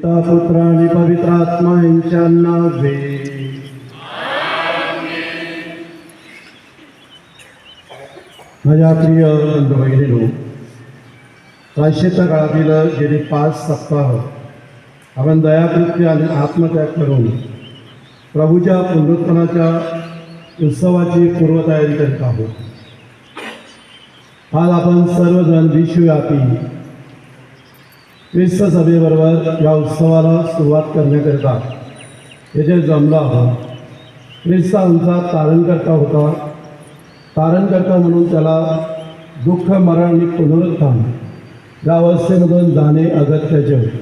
पिता पुत्र आणि पवित्र आत्मा यांच्या नावे. माझ्या प्रिय बंधू भगिनींनो, प्रायश्चित्त काळातील गेली 5 सप्ताह आपण दयाकृत्य आणि आत्मत्याग करून प्रभूच्या पुनरुत्थानाच्या उत्सवाची पूर्वतयारी करीत आहोत. आज आपण सर्वजण विश्वव्यापी ख्रिस्त सभेबरोबर या उत्सवाला सुरुवात करण्याकरिता येथे जमलो आहोत. ख्रिस्त आमचा तारणकर्ता होता. तारणकर्ता म्हणून त्याला दुःख, मरण आणि पुनरुत्थान या अवस्थेमधून जाणे अगत्याचे होते.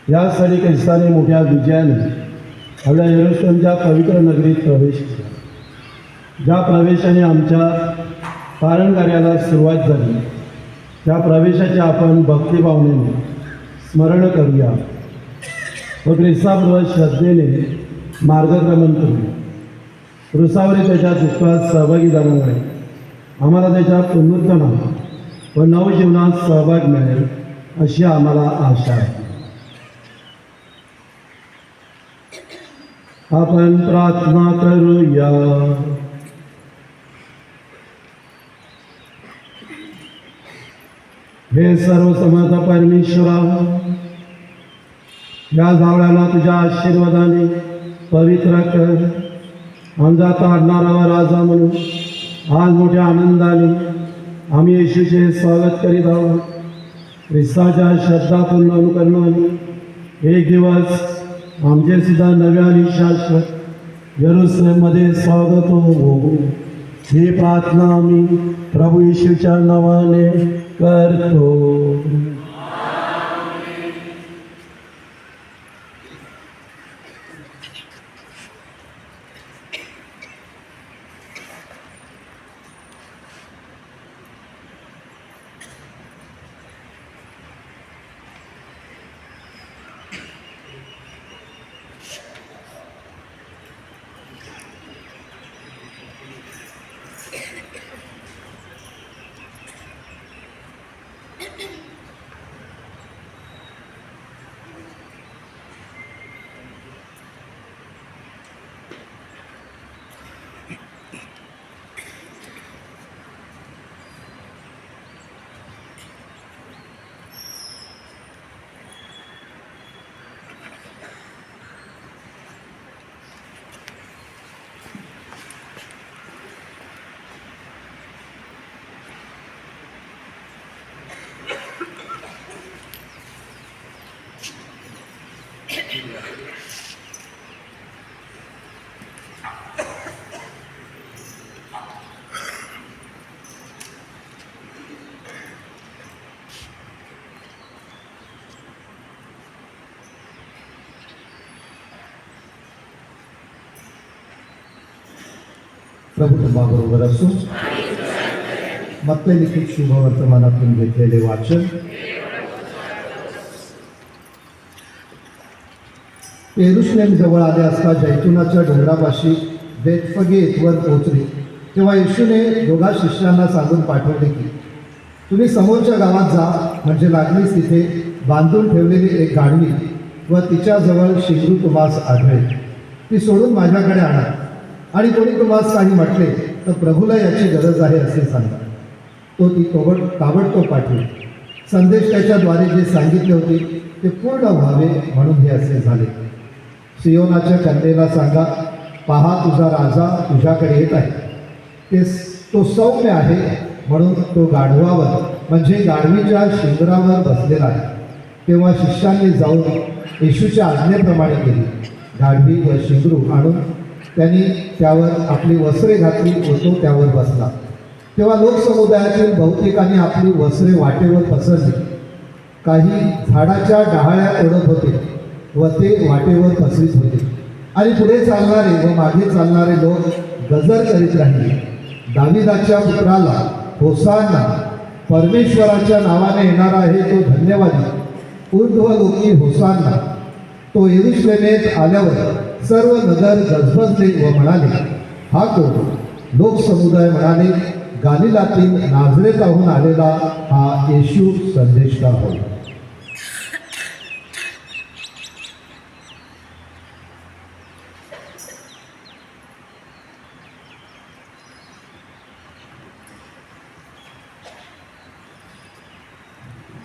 यासाठी ख्रिस्ताने मोठ्या विजयाने आपल्या यरूशलेमच्या पवित्र नगरीत प्रवेश केला. ज्या प्रवेशाने आमच्या तारण कार्याला सुरुवात झाली, त्या प्रवेशाचे आपण भक्तिभावनेने स्मरण करूया व ख्रिस्ताबरोबर श्रद्धेने मार्गक्रमण करूया. क्रूसावरील त्याच्या दुःखात सहभागी झाल्यामुळे आम्हाला त्याच्या पुनरुत्थानात व नवजीवनात सहभाग मिळेल अशी आम्हाला आशा आहे. आपण प्रार्थना करूया. हे सर्व समर्थ परमेश्वरा, या जावळ्याला तुझ्या आशीर्वादाने पवित्र कर. आमचा तारणारा राजा म्हणून आज मोठ्या आनंदाने आम्ही येशूचे स्वागत करीत आहोत. ख्रिस्ताच्या श्रद्धापूर्ण अनुकरणाने एक दिवस आमचे सुद्धा नव्या आणि शाश्वत यरूशलेममध्ये स्वागत हो. ही प्रार्थना आम्ही प्रभू येशूच्या नावाने करतो. प्रभू तुम्हाबरोबर असो. मत्ते लिखित शुभवर्तमानातून घेतलेले वाचन. यरूशलेम जवळ आले असता जैतुनाच्या डोंगरापाशी बेतफगे येथवर पोहोचले तेव्हा येशूने 2 शिष्यांना सांगून पाठवले की तुम्ही समोरच्या गावात जा, म्हणजे लागलीच तिथे बांधून ठेवलेली एक गाढवी व तिच्याजवळ शिंगरू तुम्हास आढळेल. ती सोडून माझ्याकडे आणा. आणि कोणी तुम्हास काही म्हटले तर प्रभूला याची गरज आहे असे सांगा. तो ती ताबडतोब पाठवेल. संदेश त्याच्याद्वारे जे सांगितले होते ते पूर्ण व्हावे म्हणून हे असे झाले. सियोनाच्या कन्येला सांगा, पहा तुझा राजा तुझ्याकडे येत आहे. तो सौम्य आहे म्हणून तो गाढवावर म्हणजे गाढवीच्या शिंगरावर बसलेला आहे. तेव्हा शिष्यांनी जाऊन येशूच्या आज्ञेप्रमाणे केली. गाढवी व शिंगरू आणून त्यांनी त्यावर आपली वस्त्रे घातली व तो त्यावर बसला. तेव्हा लोकसमुदायातील बहुतेकांनी आपली वस्त्रे वाटेवर पसरली. काही झाडाच्या डहाळ्या तोडत होते व ते वाटेवर पसरीत होते. आणि पुढे चालणारे व मागे चालणारे लोक गजर करीत राहिले, दाविदाच्या पुत्राला होसाना, परमेश्वराच्या नावाने येणारा आहे तो धन्यवादी, ऊर्ध्वलोकी होसाना. तो यरूशलेमेत आल्यावर सर्व नगर गजबजले व म्हणाले, हा कोण? लोकसमुदाय म्हणाले, गालिलातील नाझरेताहून आलेला हा येशू संदेशकार होय.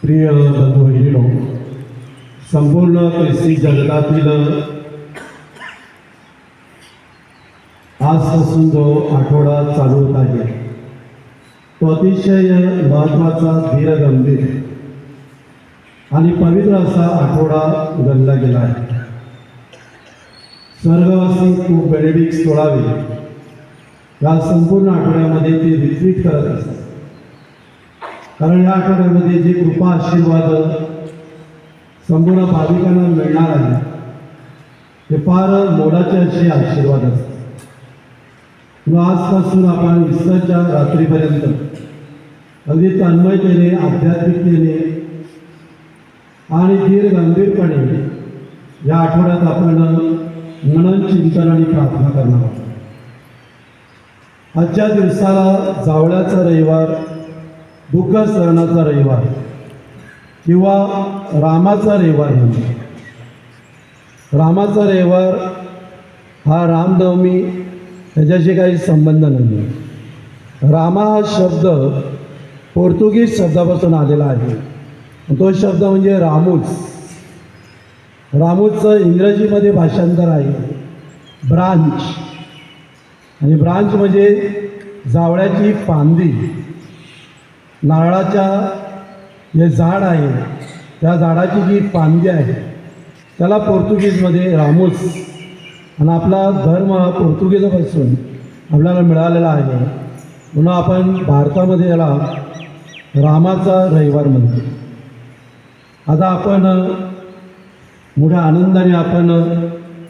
प्रिय बंधू भगिनीनो, संपूर्ण ख्रिस्ती जगतातील आजपासून जो आठवडा चालू होत आहे तो अतिशय महत्त्वाचा, धीरगंभीर आणि पवित्र असा आठवडा गणला गेला आहे. स्वर्गवासी पोप बेनेडिक्ट 16वे या संपूर्ण आठवड्यामध्ये ते रिट्रीट करत असतात. कारण या आठवड्यामध्ये जे कृपा आशीर्वाद संपूर्ण भाविकांना मिळणार आहे ते फार मोलाचे असे आशीर्वाद असतात. आजपासून आपण ईस्टरच्या रात्रीपर्यंत अगदी तन्मयतेने, आध्यात्मिकतेने आणि धीर गंभीरपणे या आठवड्यात आपण मनन, चिंतन आणि प्रार्थना करणार आहोत. आजच्या दिवसाला जावळ्याचा रविवार, दुःख सहनाचा रविवार किंवा रामाचा रविवार म्हणतात. रामाचा रविवार हा रामनवमी त्याच्याशी काही संबंध नाही. रामा हा शब्द पोर्तुगीज शब्दापासून आलेला आहे. तो शब्द म्हणजे रामूस. रामूसचं इंग्रजीमध्ये भाषांतर आहे ब्रांच, आणि ब्रांच म्हणजे जावळ्याची फांदी. नारळाच्या जे झाड आहे त्या झाडाची जी फांदी आहे त्याला पोर्तुगीजमध्ये रामूस. आणि आपला धर्म हा पोर्तुगीजापासून आपल्याला मिळालेला आहे, म्हणून आपण भारतामध्ये याला रामाचा रविवार म्हणतो. आता आपण मोठ्या आनंदाने आपण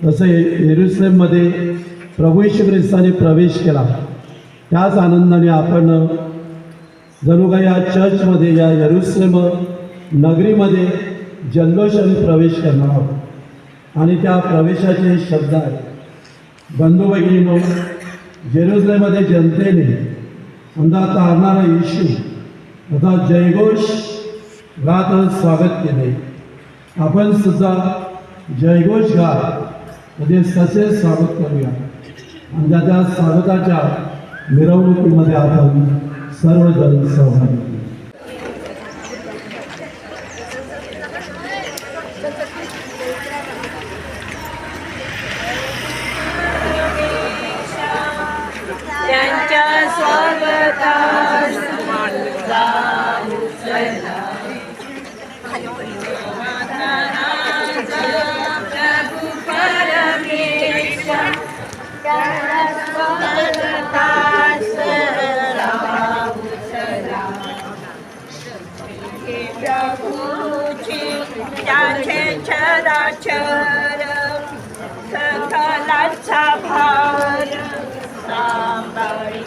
जसं येरुशलेममध्ये प्रभू येशू ख्रिस्ताने प्रवेश केला त्याच आनंदाने आपण जणू काही या चर्चमध्ये, या येरुशलेम नगरीमध्ये जल्लोषाने प्रवेश करणार आहोत. आणि त्या प्रवेशाचे शब्द आहेत, बंधू भगिनींनो, जेरुसलेममध्ये जनतेने आमचा तारणारा येशू आता जयघोष गात स्वागत केले. आपण सुद्धा जयघोष गात म्हणजे तसे स्वागत करूया. आणि त्या स्वागताच्या मिरवणुकीमध्ये आपण सर्वजण सहभागी होऊ. त्यांच्या स्वागतास प्रभू परमेश, त्यांच्या स्वागतास प्रभूची त्याचे चराचर सकलाचा भार सांभाळी.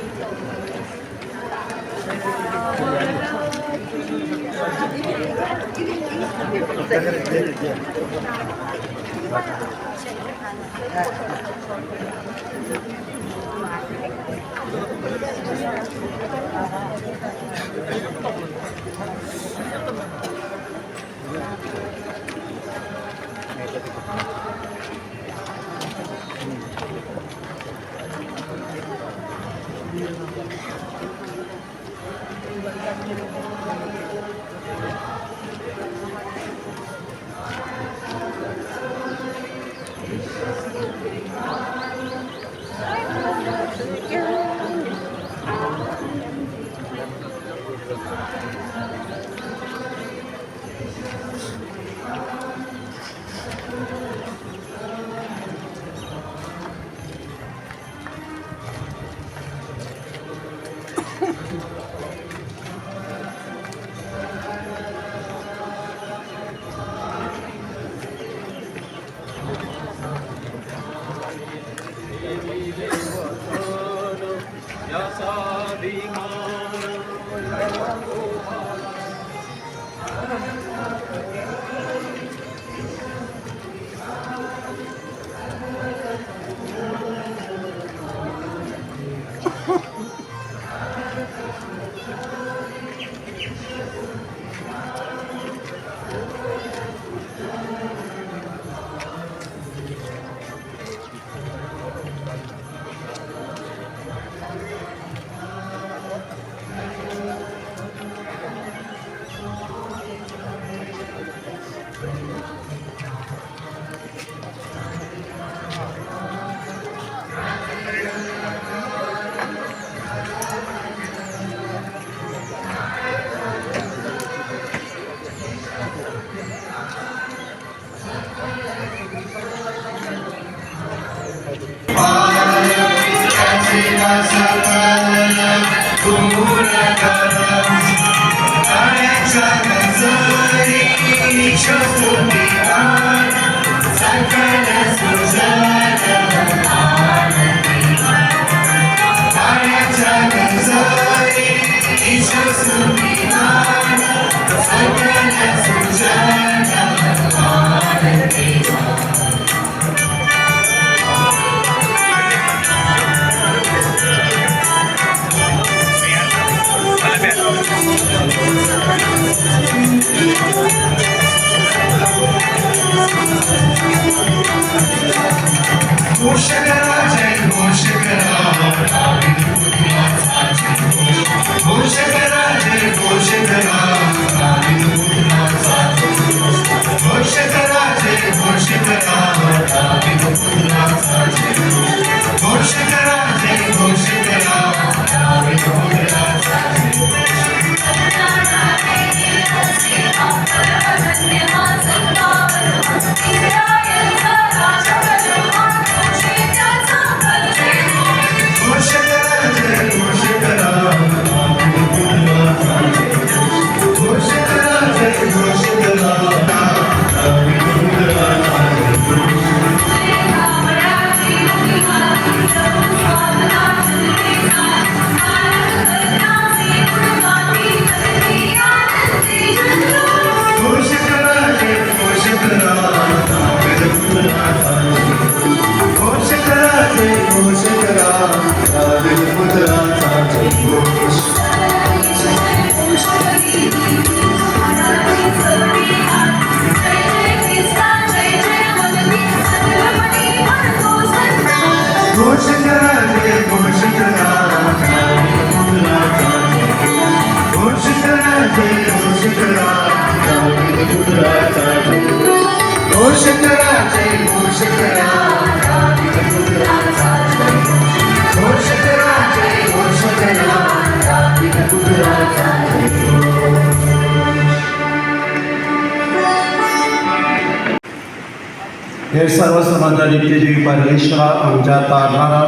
हे सर्व समाजा नित्यजीवी परमेश्वरा आमच्या तारणारा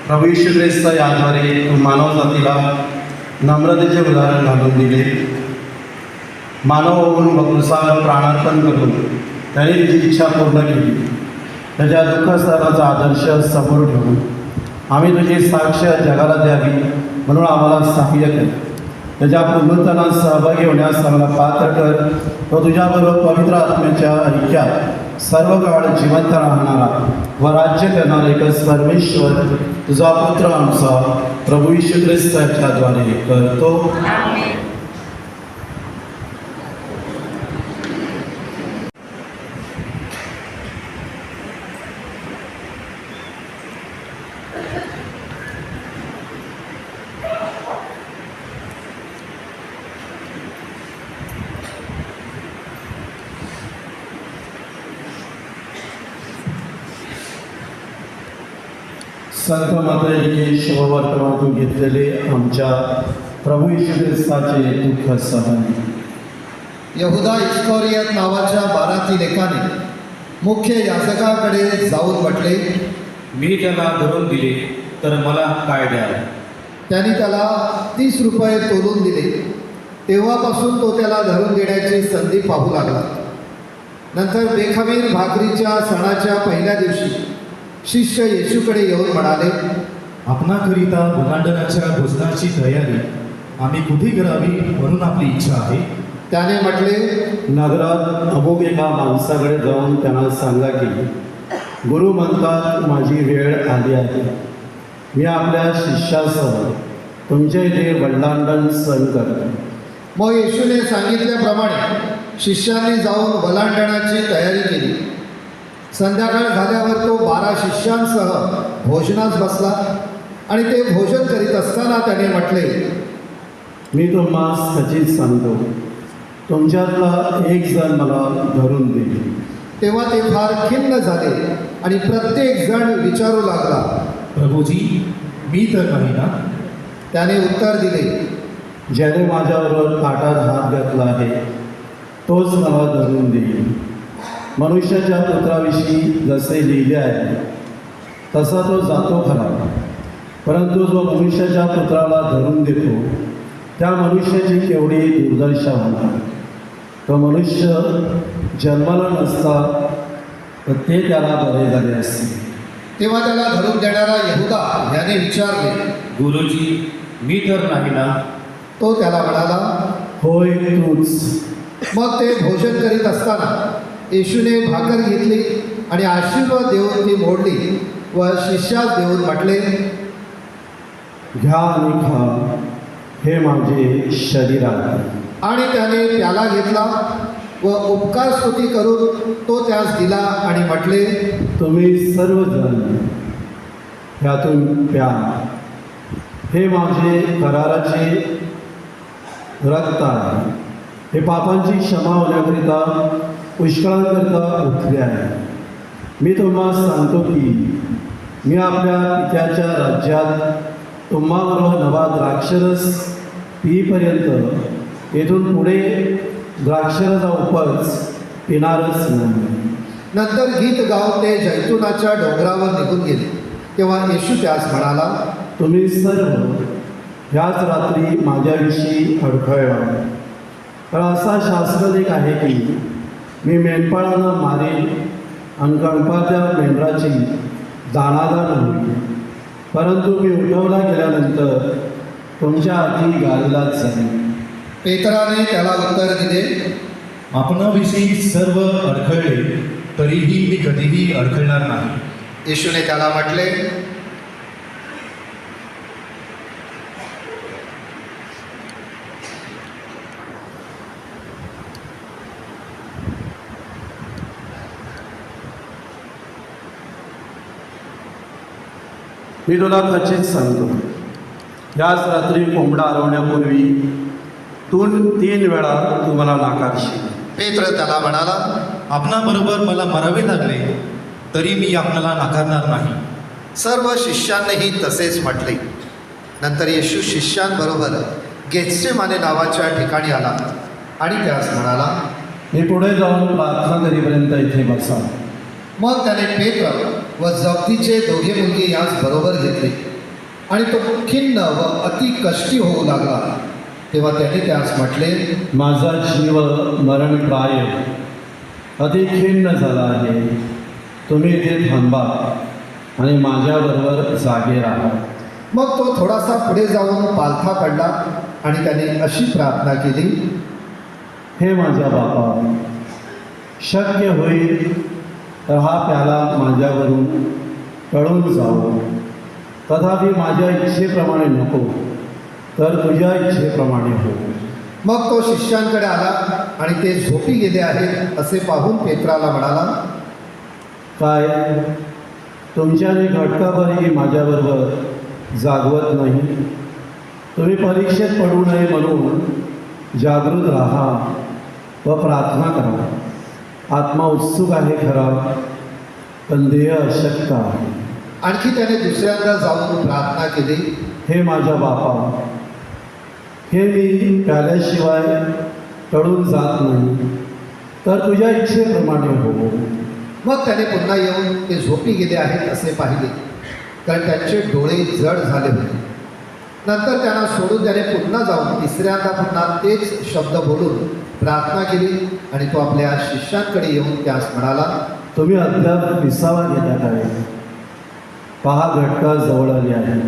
प्रभू येशू ख्रिस्त याद्वारे तू मानव जातीला नम्रतेचे उदाहरण घालून दिले. मानव होऊन भक्तसार प्राणार्पण करून त्याने तिची इच्छा पूर्ण केली. त्याच्या दुःखस्थानाचा आदर्श समोर ठेवून आम्ही तुझी साक्ष जगाला द्यावी म्हणून आम्हाला सहाय्य कर. त्याच्या पुनरुत्थानात सहभागी होण्यास आम्हाला पात्र कर. तो तुझ्याबरोबर पवित्र आत्म्याच्या ऐक्यात सर्व काळ जिवंत राहणारा व राज्य करणारा एकच परमेश्वर तुझा पुत्र आमचा प्रभू येशू ख्रिस्ताच्याद्वारे करतो. संत मातेचे शुभवर्तमानातून घेतलेले आमच्या प्रभू येशू ख्रिस्ताचे दुःख सहन. यहुदा इस्करियोत नावाच्या 12 एकाने मुख्य याजकाकडे जाऊन म्हटले, मी त्याला धरून दिले तर मला काय द्याल? त्यांनी त्याला 30 रुपये तोलून दिले. तेव्हापासून तो त्याला धरून देण्याची संधी पाहू लागला. नंतर बेखमीर भाकरीच्या सणाच्या पहिल्या दिवशी शिष्य येशूकडे येऊन म्हणाले, आपणाकरिता ओलांडण्याच्या भोजनाची तयारी आम्ही कुठे करावी म्हणून आपली इच्छा आहे. त्याने म्हटले, नगरात अमुक एका माणसाकडे जाऊन त्यांना सांगा की गुरु म्हणतात माझी वेळ आली आहे. मी आपल्या शिष्यासह तुमच्या इथे वल्लांडण सण करतो. मग येशूने सांगितल्याप्रमाणे शिष्यांनी जाऊन वलांडणाची तयारी केली. संध्याकाळ झाल्यावर तो 12 शिष्यांसह भोजनास बसला आणि ते भोजन करीत असताना त्याने म्हटले, मी तुम्हाला खचित सांगतो तुमच्यातला एक जण मला धरून देईल. तेव्हा ते फार खिन्न झाले आणि प्रत्येक जण विचारू लागला, प्रभूजी, मी तर नाही ना? त्याने उत्तर दिले, ज्याने माझ्याबरोबर ताटात हात घातला आहे तोच मला धरून देईल. मनुष्याच्या पुत्राविषयी जसे लिहिले आहे तसा तो जातो खरा, परंतु जो मनुष्याच्या पुत्राला धरून देतो त्या मनुष्याची केवढी दुर्दशा होणार. तो मनुष्य जन्माला नसता तर ते त्याला बरे झाले असते. तेव्हा त्याला धरून देणारा यहुदा याने विचारले, गुरुजी, मी तर नाही ना? तो त्याला म्हणाला, होय तूच. मग ते भोजन करीत असताना येशूने भाकर घेतली आणि आशीर्वाद देऊन ती मोडली व शिष्यास देऊन म्हटले, घ्या आणि खा, हे माझे शरीर आहे. आणि त्याने प्याला घेतला व उपकार स्तुती करून तो त्यास दिला आणि म्हटले, तुम्ही सर्वजण ह्यातून प्या, हे माझे कराराचे रक्त आहे. हे पापांची क्षमा होण्याकरिता पुष्कळांकरिता उठले आहे. मी तुम्हाला सांगतो की मी आपल्या पित्याच्या राज्यात तुम्हाबरोबर नवा द्राक्षरस पिईपर्यंत येथून पुढे द्राक्षरसा उपज पिणारच नाही. नंतर गीत गाऊन ते जैतुनाच्या डोंगरावर निघून गेले. तेव्हा येशू त्यास म्हणाला, तुम्ही सर्व ह्याच रात्री माझ्याविषयी अडखळला. तर असा शास्त्रलेख आहे की मी मेंढपाळांना मारेन आणि गणपाच्या मेंढराची दाणादाण होईल. परंतु मी उठवला गेल्यानंतर तुमच्या आधी गाडीलाच जाईल. पेत्राने त्याला उत्तर दिले, आपणाविषयी सर्व अडखळले तरीही मी कधीही अडखळणार नाही. येशूने त्याला म्हटले, मी तुला खचित सांगतो, ह्याच रात्री कोंबडा हरवण्यापूर्वी तू 3 वेळा तू मला नाकारशील. पेत्र त्याला म्हणाला, आपणाबरोबर मला मरावे लागले तरी मी आपणाला नाकारणार नाही. सर्व शिष्यांनीही तसेच म्हटले. नंतर येशू शिष्यांबरोबर गेत्सेमाने नावाच्या ठिकाणी आला आणि त्यास म्हणाला, मी पुढे जाऊन प्रार्थना करीपर्यंत इथे बसा. मग त्याने पेत्र व जब्दीचे दोघे मुलगे यास बरोबर घेतले आणि तो खिन्न व अति कष्टी होऊ लागला. तेव्हा त्याने त्यास म्हटले, माझा जीव मरणप्राय अति खिन्न झाला आहे. तुम्ही इथे थांबा आणि माझ्याबरोबर जागे राहा. मग तो थोडासा पुढे जाऊन पालथा काढला आणि त्याने अशी प्रार्थना केली, हे माझ्या बापा, शक्य होईल तर हा प्याला माझ्यावरून टळून जावं. तथापि माझ्या इच्छेप्रमाणे नको तर तुझ्या इच्छेप्रमाणे हो. मग तो शिष्यांकडे आला आणि ते झोपी गेले आहेत असे पाहून पेत्राला म्हणाला, काय तुमच्याने घटकाभरही माझ्याबरोबर जागवत नाही? तुम्ही परीक्षेत पडू नये म्हणून जागृत राहा व प्रार्थना करा. आत्मा उत्सुक आहे खरा, पण देह अशक्त आहे. आणखी त्याने दुसऱ्यांदा जाऊन प्रार्थना केली, हे माझ्या बापा, हे मी प्याल्याशिवाय टळून जात नाही तर तुझ्या इच्छेप्रमाणे हो. मग त्याने पुन्हा येऊन ते झोपी गेले आहेत असे पाहिले, कारण त्यांचे डोळे जड झाले होते. नंतर त्यांना सोडून त्याने पुन्हा जाऊन तिसऱ्यांदा पुन्हा तेच शब्द बोलून प्रार्थना केली आणि तो आपल्या शिष्यांकडे येऊन त्यास म्हणाला, तुम्ही अद्याप विसावा घेण्यात आहे. पहा, घटका जवळ आली आहे.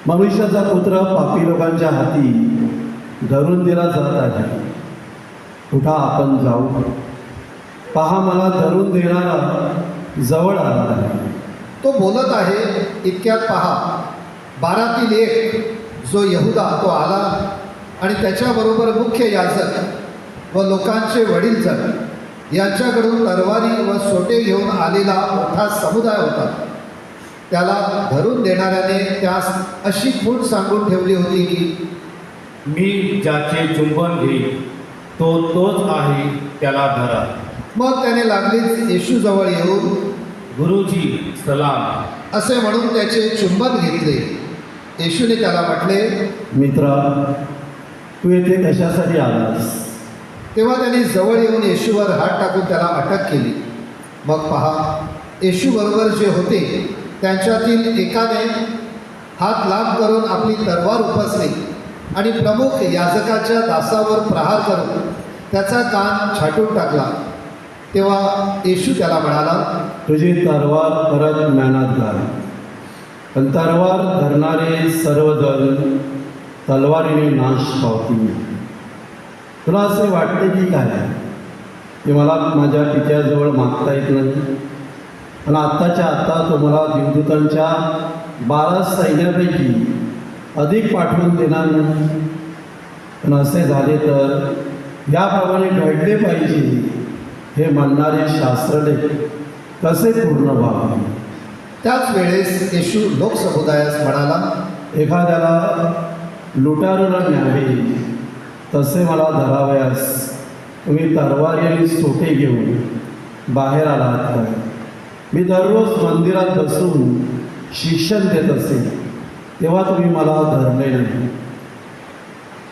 मनुष्याचा पुत्र पापी लोकांच्या हाती धरून दिला जात आहे. उठा, आपण जाऊ. पहा, मला धरून देणारा जवळ आला आहे. तो बोलत आहे इतक्यात पहा, 12तील एक जो यहुदा तो आला आणि त्याच्याबरोबर मुख्य याजक व लोकांचे वडीलजन यांच्याकडून तरवारी व सोटे घेऊन आलेला मोठा समुदाय होता. त्याला धरून देणाऱ्याने त्यास अशी खूण सांगून ठेवली होती की, मी ज्याचे चुंबन घेईन तो तोच आहे, त्याला धरा. मग त्याने लागलीच येशूजवळ येऊन, गुरुजी सलाम असे म्हणून त्याचे चुंबन घेतले. येशूने त्याला म्हटले, मित्रा, तू येथे कशासाठी आलास? तेव्हा त्यांनी जवळ येऊन येशूवर हात टाकून त्याला अटक केली. मग पहा, येशूबरोबर जे होते त्यांच्यातील एकाने हात लांब करून आपली तलवार उपसली आणि प्रमुख याजकाच्या दासावर प्रहार करून त्याचा कान छाटून टाकला. तेव्हा येशू त्याला म्हणाला, तुझी तलवार परत म्यानात घाल. पण तलवार धरणारे सर्वजण तलवारीने नाश पावतील. तुला असे वाटते की काय की मला माझ्या पित्याजवळ मागता येत नाही, पण आत्ताच्या आत्ता तो मला देवदूतांच्या 12 सैन्यापैकी अधिक पाठवून देणार नाही. पण असे झाले तर याप्रमाणे घडले पाहिजे हे म्हणणारे शास्त्रलेख कसे पूर्ण व्हावे. त्याच वेळेस येशू लोकसमुदायास म्हणाला, एखाद्याला लुटारूला न्यावे तसे मला धरावयास तुम्ही तलवारी आणि सोटे घेऊन बाहेर आलात काय? मी दररोज मंदिरात बसून शिक्षण देत असे तेव्हा तुम्ही मला धरले नाही.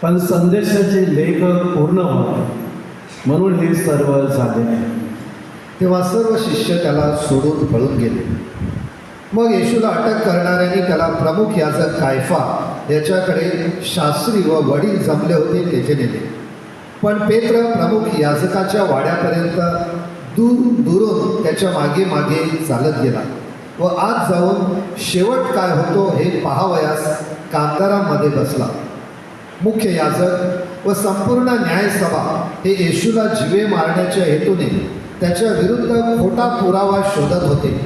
पण संदेशाचे लेख पूर्ण व्हावे म्हणून हे सर्व झाले आहे. तेव्हा सर्व शिष्य त्याला सोडून पळून गेले. मग येशूला अटक करणाऱ्यांनी त्याला प्रमुख याजक कायफा याच्याकडे शास्त्री व वडील जमले होते तेथे नेले. पण पेत्र प्रमुख याजकाच्या वाड्यापर्यंत दुरून त्याच्या मागे मागे चालत गेला व आत जाऊन शेवट काय होतो हे पाहावयास कामगारांमध्ये बसला. मुख्य याजक व संपूर्ण न्यायसभा हे येशूला जीवे मारण्याच्या हेतूने त्याच्या विरुद्ध खोटा पुरावा शोधत होते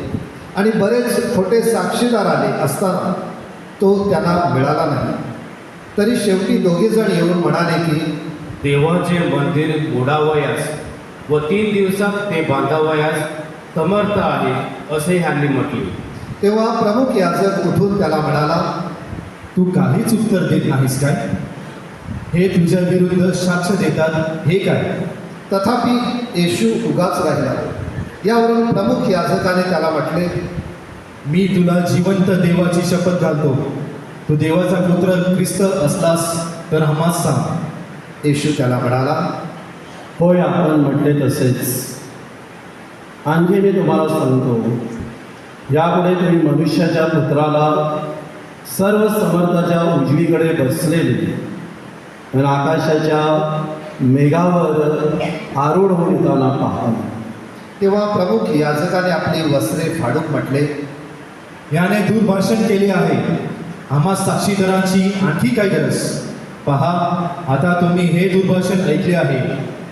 आणि बरेच खोटे साक्षीदार आले असताना तो त्यांना मिळाला नाही. तरी शेवटी दोघेजण येऊन म्हणाले की देवाचे मंदिर बुडावयास व 3 दिवसात ते बांधावयास समर्थ आहे असे ह्यांनी म्हटले. तेव्हा प्रमुख याजक उठून त्याला म्हणाला, तू काहीच उत्तर देत नाहीस काय? हे तुझ्या विरुद्ध साक्ष देतात हे काय? तथापि येशू उगाच राहिला. यावरून प्रमुख याजकाने त्याला म्हटले, मी तुला जिवंत देवाची शपथ घालतो, तू देवाचा पुत्र ख्रिस्त असलास तर आम्हास सांग. येशू त्याला म्हणाला, होय, आपण म्हटले तसेच. आणखी मी तुम्हाला सांगतो, यापुढे तुम्ही मनुष्याच्या पुत्राला सर्व समर्थाच्या उजवीकडे बसलेले आणि आकाशाच्या मेघावर आरूढ होऊन येताना पाहाल. तेव्हा प्रमुख याजकाने आपली वस्त्रे फाडून म्हटले, याने दुर्भाषण केले आहे. आम्हा साक्षीदारांची आणखी काय गरज? पहा, आता तुम्ही हे दुर्भाषण ऐकले आहे.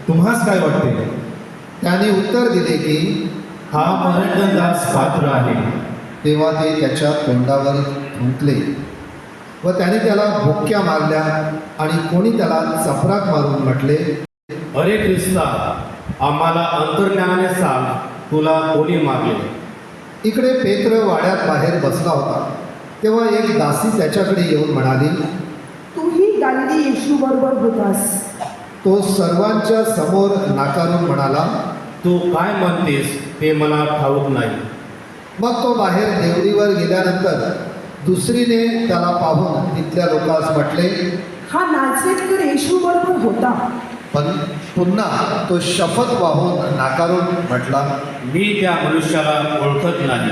तुम्हास काय वाटते? त्याने उत्तर दिले की हा मरणदंडास पात्र आहे. तेव्हा ते त्याच्या तोंडावर थुंकले व त्याने त्याला भुक्या मारल्या आणि कोणी त्याला चपराक मारून म्हटले, अरे ख्रिस्ता, आम्हाला अंतर्ज्ञानाने सांग, तुला कोणी मारले? इकडे पेत्र वाड्यात बाहेर बसला होता. तेव्हा एक दासी त्याच्याकडे येऊन म्हणाली, तूही गालिली येशू बरोबर होतास. तो सर्वांच्या समोर नाकारून म्हणाला, तू काय म्हणतेस ते मला ठाऊक नाही. मग तो बाहेर देवडीवर गेल्यानंतर दुसरीने त्याला पाहून तिथल्या लोकांस म्हटले, हा नाझरेतकर येशू बरोबर होता. पण पुन्हा तो शपथ वाहून नाकारून म्हटला. मी त्या मनुष्याला ओळखत नाही.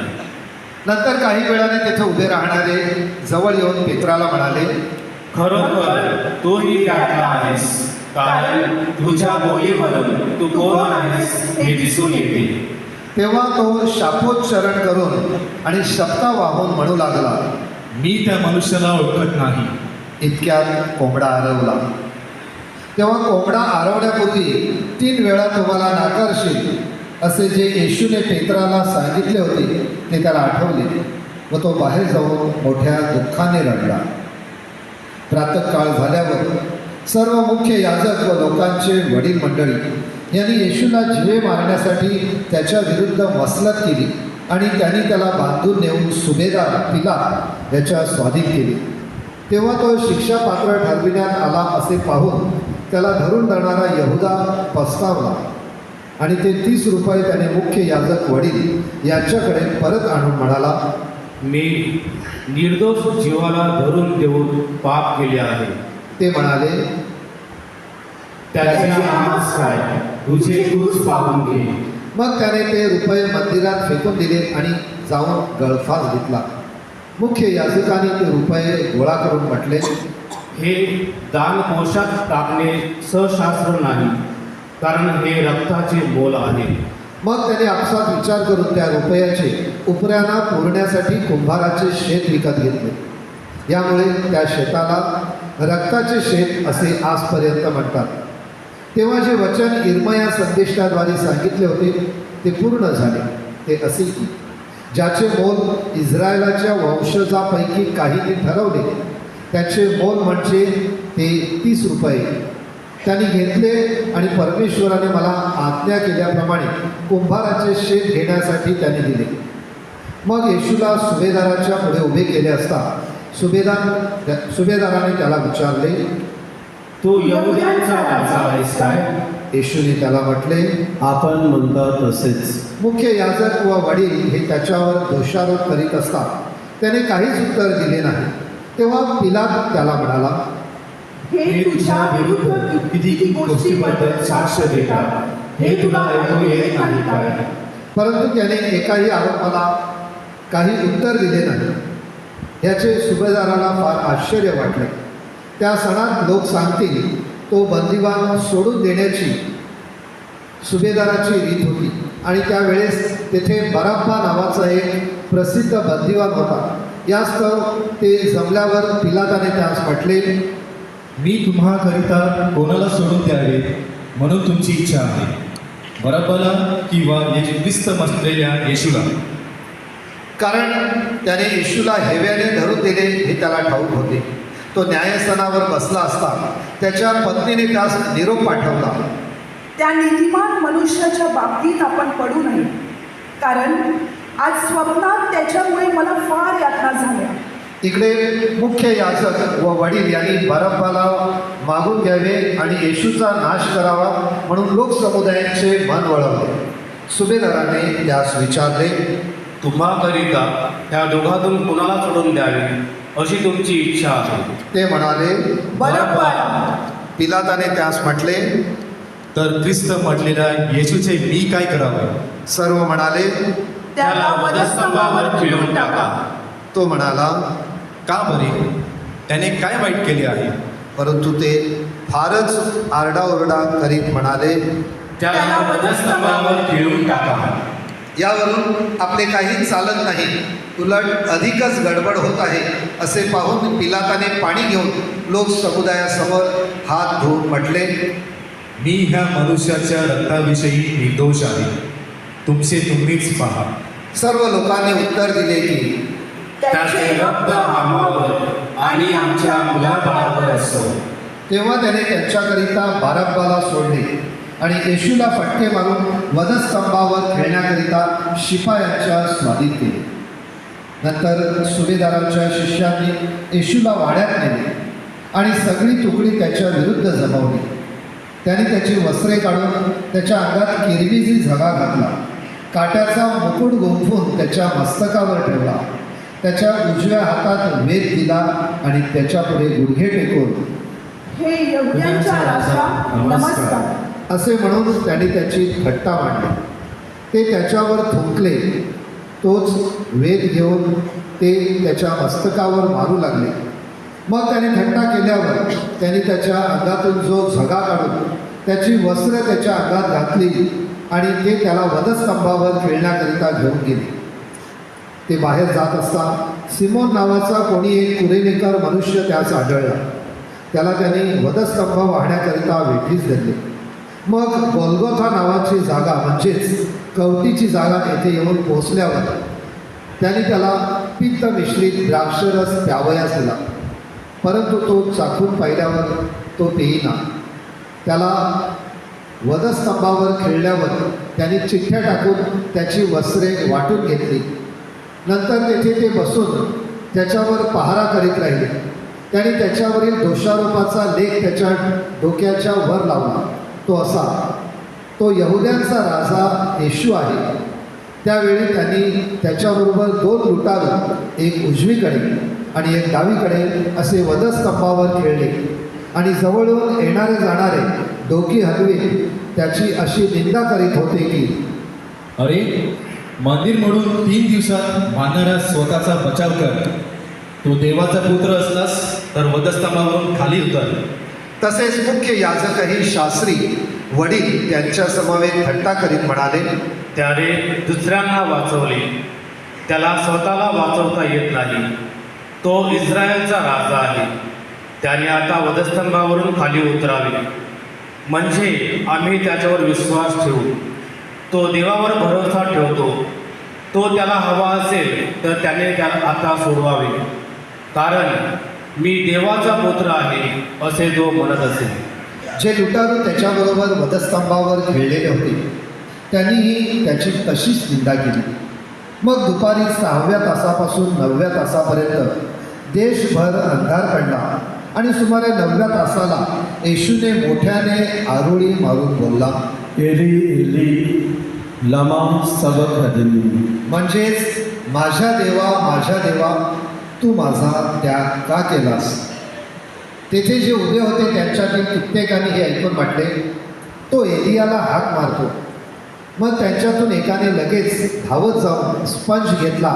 नंतर काही वेळाने तिथे उभे राहणारे जवळ येऊन पेत्राला म्हणाले, खरोखर तोही त्यातला आहेस, कारण तुझ्या बोलीवरून तू कोण आहेस हे दिसून येते. तेव्हा तो शापोच्चारण करून आणि शब्दा वाहून म्हणू लागला, मी त्या मनुष्याला ओळखत नाही. इतक्यात कोंबडा आरवला. तेव्हा कोंबडा आरवण्यापूर्वी 3 वेळा तुम्हाला नाकारशील असे जे येशूने पेत्राला सांगितले होते ते त्याला आठवले व तो बाहेर जाऊन मोठ्या दुःखाने रडला. प्रातःकाळ झाल्यावर सर्व मुख्य याजक व लोकांचे वडील मंडळी यांनी येशूला जीवे मारण्यासाठी त्याच्या विरुद्ध मसलत केली आणि त्यांनी त्याला बांधून नेऊन सुभेदार पिलात याच्या स्वाधीन केले. तेव्हा तो शिक्षापात्र ठरविण्यात आला असे पाहून त्याला धरून जाणारा यहुदा पस्तावला आणि ते 30 रुपये त्याने मुख्य याजक वडील यांच्याकडे परत आणून म्हणाला, मी निर्दोष जीवाला धरून देऊन पाप केले आहे. ते म्हणाले, त्याचे आम्हास काय, तुझे तूच पाहून घे. मग त्याने ते रुपये मंदिरात फेकून दिले आणि जाऊन गळफास घेतला. मुख्य याजकांनी ते रुपये गोळा करून म्हटले, हे दान कोशात टाकणे सशास्त्र नाही, कारण हे रक्ताचे मोल आहे. मग त्याने आपसात विचार करून त्या रुपयाचे उपऱ्यांना पुरण्यासाठी कुंभाराचे शेत विकत घेतले. यामुळे त्या शेताला रक्ताचे शेत असे आजपर्यंत म्हणतात. तेव्हा जे वचन इर्मया संदेष्टाद्वारे सांगितले होते ते पूर्ण झाले. ते असे की ज्याचे मोल इस्रायलाच्या वंशजापैकी काहींनी ठरवले, त्याचे मोल म्हणजे ते 30 रुपये त्यांनी घेतले आणि परमेश्वराने मला आज्ञा केल्याप्रमाणे कुंभाराचे शेत घेण्यासाठी त्यांनी दिले. मग येशूला सुभेदाराच्या पुढे उभे केले असता सुभेदाराने त्याला विचारले, तू यहुद्यांचा राजा आहेस काय? येशूने त्याला म्हटले, आपण म्हणता तसेच. मुख्य याजक व वडील हे त्याच्यावर दोषारोप करीत असतात. त्याने काहीच उत्तर दिले नाही. तेव्हा पिलात त्याला म्हणाला, हे तुझ्या विरुद्ध किती गोष्टीबद्दल साक्ष देतात, हे तुला ऐकू येत नाही काय? परंतु त्याने एकाही आरोपाला काही उत्तर दिले नाही. याचे सुभेदाराला फार आश्चर्य वाटले. त्या सणात लोक सांगतील तो बंदिवान सोडून देण्याची सुभेदाराची रीत होती आणि त्यावेळेस तेथे बराब्बा नावाचा एक प्रसिद्ध बंदिवान होता. यास्तव ते जमल्यावर पिलाताने त्यास म्हटले, मी तुम्हाकरिता कोणाला सोडून द्यावे म्हणून तुमची इच्छा आहे, बरब्बाला किंवा ख्रिस्त असलेल्या येशूला? कारण त्याने येशूला हेव्याने धरून दिले हे त्याला ठाऊक होते. तो न्यायस्थानावर बसला असता त्याच्या पत्नीने त्यास निरोप पाठवला, त्या नीतिमान मनुष्याच्या बाबतीत आपण पडू नये, कारण आज स्वप्नात त्याच्यामुळे मला फार यातना झाल्या. इकडे मुख्य याजक व वडील यांनी बरब्बाला मागून घ्यावे आणि येशूचा नाश करावा म्हणून लोकसमुदायाचे मन वळवले. सुभेदाराने त्यास विचारले, तुम्हाकरिता ह्या दोघातून कुणाला सोडून द्यावे अशी तुमची इच्छा आहे? ते म्हणाले, बरोबर. पिलाताने त्यास म्हटले, तर ख्रिस्त म्हटलेल्या येशूचे मी काय करावे? सर्व म्हणाले. त्याला वधस्तंभावर खिळून टाका. तो म्हणाला, का बरे? त्याने काय वाईट केले आहे? परंतु ते फारच आरडाओरडा करीत म्हणाले, त्याला वधस्तंभावर खिळून टाका. यावरून आपले काही चालत नाही, उलट अधिकच गडबड होत आहे असे पाहून पिलाताने पाणी घेऊन लोक समुदायासमोर हात धुवून म्हटले, मी ह्या मनुष्याच्या रक्ताविषयी निर्दोष आहे, तुमचे तुम्हीच पहा. सर्व लोकांनी उत्तर दिले की त्याचे रक्त आम्हावर आणि आमच्या मुलाबाळावर असो. तेव्हा त्याने त्यांच्याकरिता बारब्बाला सोडले आणि येशूला फटके मारून वधस्तंभावर खेळण्याकरिता शिपायांच्या स्वाधीन केले. नंतर सुभेदारांच्या शिष्यांनी येशूला वाड्यात नेले आणि सगळी तुकडी त्याच्या विरुद्ध जमवली. त्याने त्याची वस्त्रे काढून त्याच्या अंगात किरमिजी झगा घातला, काट्याचा मुकुट गुंफून त्याच्या मस्तकावर ठेवला, त्याच्या उजव्या हातात वेद दिला आणि त्याच्यापुढे गुडघे टेकून, हे यहुद्यांचा राजा, नमस्कार. असे म्हणून त्याने त्याची थट्टा मांडली. ते त्याच्यावर थुंकले. तोच वेद घेऊन ते त्याच्या मस्तकावर मारू लागले. मग त्याने थट्टा केल्यावर त्याने त्याच्या अंगातून जो झगा काढून त्याची वस्त्र त्याच्या अंगात घातली आणि ते त्याला वधस्तंभावर खेळण्याकरिता घेऊन गेले. ते बाहेर जात असता सिमोन नावाचा कोणी एक कुरेनेकर मनुष्य त्यास आढळला. त्याला त्याने वधस्तंभ वाहण्याकरिता वेठीस धरले. मग गोल्गोथा नावाची जागा म्हणजेच कवटीची जागा येथे येऊन पोचल्यावर त्याने त्याला पित्त मिश्रित द्राक्षरस प्यावयास दिला. परंतु तो चाखून पाहिल्यावर तो पेईना. त्याला वधस्तंभावर खेळल्यावर त्याने चिठ्ठ्या टाकून त्याची वस्त्रे वाटून घेतली. नंतर तेथे ते बसून त्याच्यावर पहारा करीत राहिले. त्याने त्याच्यावरील दोषारोपाचा लेख त्याच्या डोक्याच्या वर लावला. तो असा, तो यहुद्यांचा राजा येशू आहे. त्यावेळी त्यांनी त्याच्याबरोबर 2 लुटारू, एक उजवीकडे आणि एक डावीकडे असे वधस्तंभावर खेळले आणि जवळून येणारे जाणारे डोकी हलवीत त्याची अशी निंदा करीत होते की, अरे, मंदिर मोडून 3 दिवसात बांधणारा स्वतःचा बचाव कर. तू देवाचा पुत्र असलास तर वधस्तंभावरून खाली उतर. तसेच मुख्य याजकही शास्त्री वडील त्यांच्या समवेत थट्टा करीत म्हणाले, त्याने दुसऱ्यांना वाचवले, त्याला स्वतःला वाचवता येत नाही. तो इस्रायलचा राजा आहे. त्याने आता वधस्तंभावरून खाली उतरावे, म्हणजे आम्ही त्याच्यावर विश्वास ठेवू. तो देवावर भरोसा ठेवतो. तो त्याला हवा असेल तर त्याने त्याला आता सोडवावे, कारण मी देवाचा पुत्र आहे असे जो म्हणत असेल. जे लुटारू त्याच्याबरोबर वधस्तंभावर खेळलेले होते त्यांनीही त्याची तशीच निंदा केली. मग दुपारी 6व्या तासापासून 9व्या तासापर्यंत देशभर अंधार पडला आणि सुमारे 9व्या तासाला येशूने मोठ्याने आरोळी मारून बोलला, एली एली लमा सबक्तनी. म्हणजेच माझ्या देवा तू माझा त्याग का केलास. तेथे जे उभे होते त्यांच्यातील कित्येकाने हे ऐकून म्हटले, तो एलियाला हाक मारतो. मग त्यांच्यातून एकाने लगेच धावत जाऊन स्पंज घेतला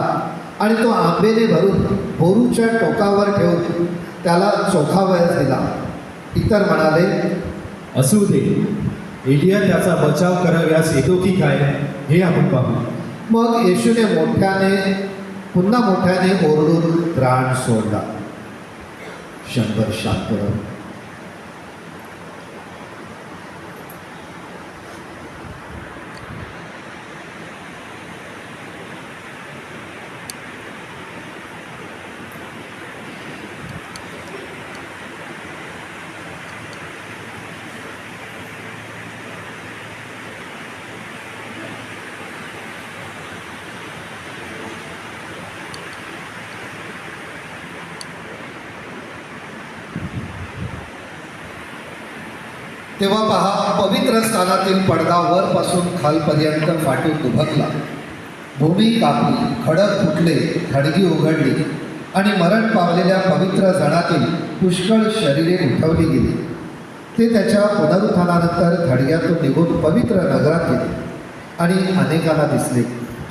आणि तो आंबेने भरून बोरूच्या टोकावर ठेवून त्याला चोखावयास दिला. इतर म्हणाले, असू दे, एलिया त्याचा बचाव कराव्यास येतो की काय हे आपण पाहू. मग येशूने पुन्हा मोठ्याने ओरडून प्राण सोडला. 100 शांत. तेव्हा पहा, पवित्र स्थानातील पडदा वरपासून खालपर्यंत फाटून दुभकला. भूमी कापली, खडक फुटले, खडगी उघडली आणि मरण पावलेल्या पवित्र जणातील पुष्कळ शरीरे उठवली गेली. ते त्याच्या पुनरुत्थानानंतर खडग्यातून निघून पवित्र नगरात गेले आणि अनेकांना दिसले.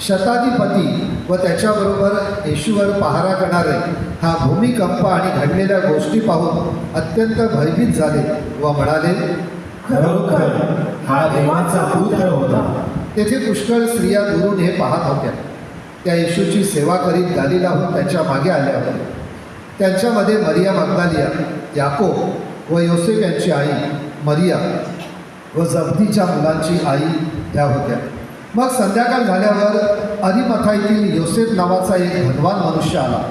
शताधिपती व त्याच्याबरोबर येशूवर पहारा करणारे हा भूमिकंप आणि घडलेल्या गोष्टी पाहून अत्यंत भयभीत झाले व म्हणाले, खरोखर हा देवाचा पुत्र होता. तेथे पुष्कळ स्त्रिया दुरून हे पाहत होत्या. त्या येशूची सेवा करीत गालिलाहून त्याच्या मागे आल्या होत्या. त्यांच्यामध्ये मरिया मग्दालिया, याकोब व योसेफ यांची आई मरिया व जब्दीच्या मुलांची आई त्या होत्या. मग संध्याकाळ झाल्यावर अरिमथाईतील योसेफ नावाचा एक धनवान मनुष्य आला.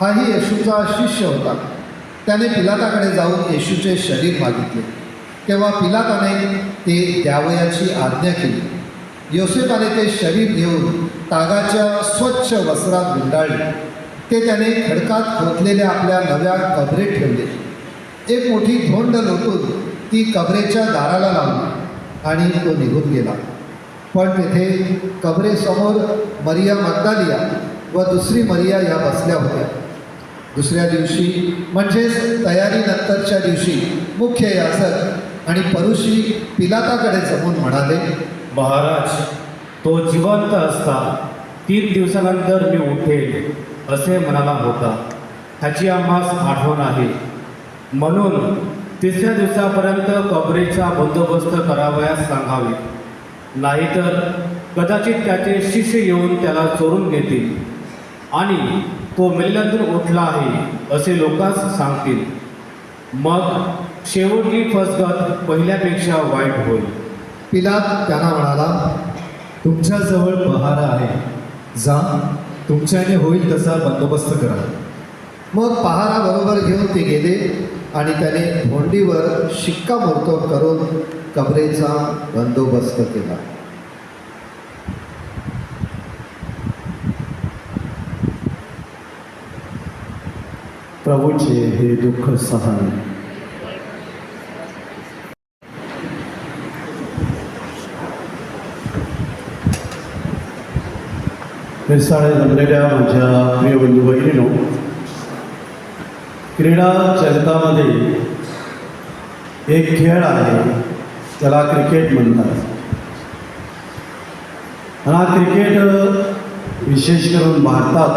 हाही येशूचा शिष्य होता. त्याने पिलाताकडे जाऊन येशूचे शरीर मागितले. तेव्हा पिलाताने ते द्यावयाची आज्ञा केली. योसेफाने ते शरीर घेऊन तागाच्या स्वच्छ वस्त्रात गुंडाळले. ते त्याने खडकात खोदलेल्या आपल्या नव्या कबरेत ठेवले. एक मोठी धोंड लोटून ती कबरेच्या दाराला लावली आणि तो निघून गेला. पण तेथे कबरेसमोर मरिया मग्दालिया व दुसरी मरिया या बसल्या होत्या. दुसऱ्या दिवशी म्हणजेच तयारीनंतरच्या दिवशी मुख्य याजक आणि परुषी पिलाताकडे जमून म्हणाले, महाराज, तो जिवंत असता 3 दिवसानंतर मी उठेल असे म्हणाला होता. ह्याची आम्हास आठवण आहे. म्हणून 3ऱ्या दिवसापर्यंत कबरेचा बंदोबस्त करावयास सांगावे, नाहीतर कदाचित त्याचे शिष्य येऊन त्याला चोरून घेतील आणि तो मेलेल्यांतून उठला आहे असे लोकांस सांगतील. मग शेवटची फसगत पहिल्यापेक्षा वाईट होईल. पिलात त्यांना म्हणाला, तुमच्याजवळ पहारा आहे, जा, तुमच्याने होईल तसा बंदोबस्त करा. मग पहारा बरोबर घेऊन ते गेले आणि त्याने धोंडीवर शिक्कामोर्तब करून कबरेचा बंदोबस्त केला. प्रभूचे हे दुःख सहन. मिरसाळे जमलेल्या माझ्या प्रिय बंधू भगिनीनो, क्रीडा जगतामध्ये एक खेळ आहे, त्याला क्रिकेट म्हणतात. आणि हा क्रिकेट विशेष करून भारतात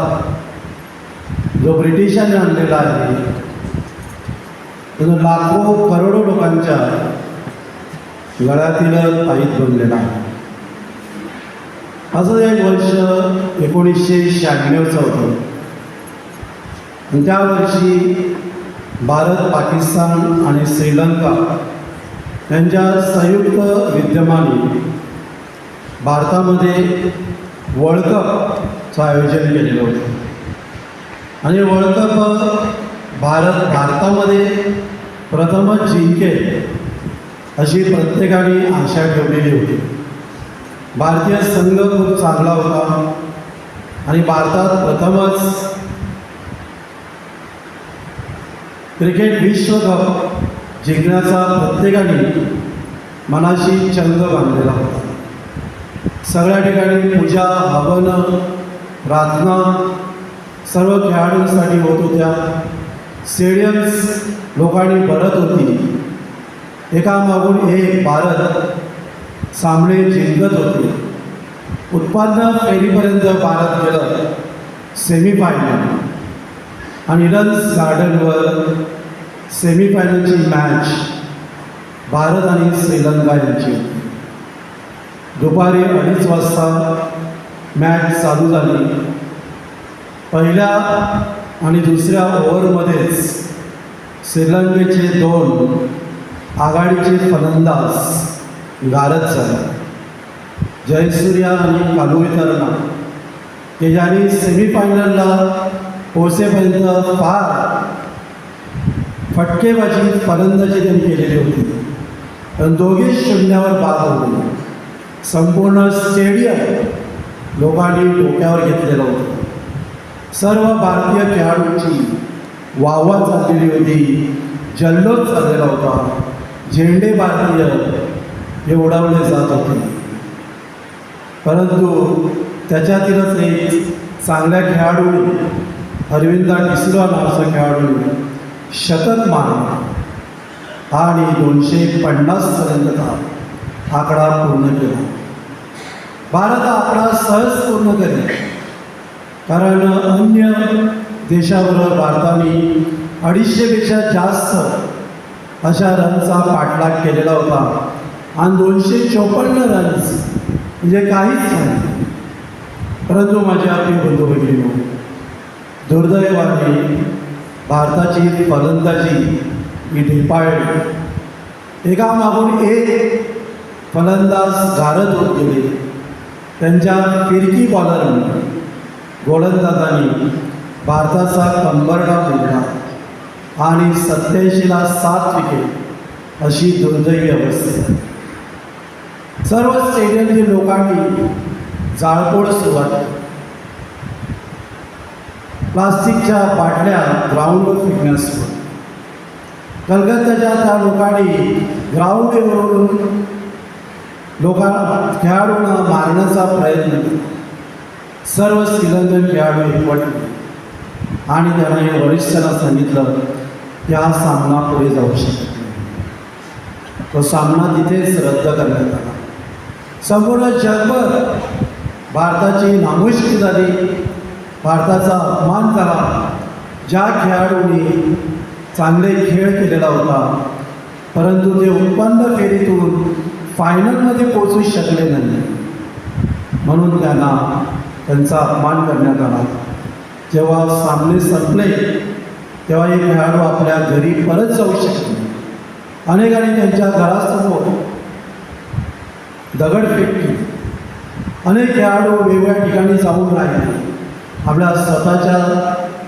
जो ब्रिटिशांनी आणलेला आहे तो लाखो करोडो लोकांच्या गळ्यातील ताईत बनलेला आहे. असं एक वर्ष 1996चं होतं आणि त्या वर्षी भारत, पाकिस्तान आणि श्रीलंका यांच्या संयुक्त विद्यमाने भारतामध्ये वर्ल्ड कपचं आयोजन केलेलं होतं आणि वर्ल्ड कप भारतामध्ये प्रथमच जिंकेल अशी प्रत्येकाने आशा ठेवलेली होती. भारतीय संघ खूप चांगला होता आणि भारतात प्रथमच क्रिकेट विश्वकप जिंकण्याचा प्रत्येकाने मनाशी चंग बांधलेला होता. सगळ्या ठिकाणी पूजा, हवन, प्रार्थना सर्व खेळाडूंसाठी होत होत्या. स्टेडियम्स लोकांनी भरत होती. एकामागून एक भारत सामने जिंकत होते. उत्पादन फेरीपर्यंत भारत गेलं सेमीफायनल आणि इडन्स गार्डनवर सेमीफायनलची मॅच भारत आणि श्रीलंका यांची होती. दुपारी 2:30 वाजता मॅच चालू झाली. पहिल्या आणि दुसऱ्या ओव्हरमध्येच श्रीलंकेचे 2 आघाडीचे फलंदाज गारद झाले. जयसूर्या आणि कालुवितरणा हे ज्यांनी सेमीफायनलला पोहोचेपर्यंत फार फटकेबाजी फलंदाजी त्यांनी केलेली होती. पण दोघे शून्यावर बाद होते. संपूर्ण स्टेडियम लोकांनी डोक्यावर घेतलेलं होतं. सर्व भारतीय खेळाडूंची वाहवा चाललेली होती. जल्लोष चाललेला होता. झेंडे भारतीय हे उडवले जात होते. परंतु त्याच्यातीलच एक चांगल्या खेळाडूने, अरविंदा डिसिल्वा नावाच्या खेळाडूने शतक मारला आणि 250 पर्यंतचा आकडा पूर्ण केला. भारत हा आकडा सहज पूर्ण करेल, कारण अन्य देशाबरोबर भारताने 250पेक्षा जास्त अशा रनचा पाठलाग केलेला होता आणि 254 रन्स म्हणजे काहीच नाही. परंतु माझ्या आपली बंधू भगिनींनो, दुर्दैवाने भारताची फलंदाजी ही ढेपाळली. एकामागून एक फलंदाज गारद होत गेले. त्यांच्या फिरकी बॉलरने, गोलंदाजांनी भारताचा कंबरडा मोडला आणि 87ला 7 विकेट अशी दुर्दैवी अवस्था. सर्व स्टेडियमच्या लोकांनी जाळपोळ सुरुवात केली. प्लास्टिकच्या बाटल्या ग्राउंडवर फेकण्यास सुरुवात. कलकत्त्याच्या त्या लोकांनी ग्राउंडवरून खेळाडूंना मारण्याचा प्रयत्न केला. सर्व श्रीलंकन खेळाडू एकवटले आणि त्यांना हे वरिष्ठांना सांगितलं की हा सामना पुढे जाऊ शकत नाही. तो सामना तिथेच रद्द करण्यात आला. संपूर्ण जगभर भारताची नामुष्की झाली. भारताचा अपमान झाला. ज्या खेळाडूंनी चांगले खेळ केलेला होता, परंतु ते उत्पन्न फेरीतून फायनलमध्ये पोचू शकले नाही, म्हणून त्यांचा अपमान करण्यात आला. जेव्हा सामने संपले तेव्हा हे खेळाडू आपल्या घरी परत जाऊ शकले. अनेकांनी त्यांच्या घरासमोर दगडफेक केली. अनेक खेळाडू वेगवेगळ्या ठिकाणी जाऊन राहिले. आपल्या स्वतःच्या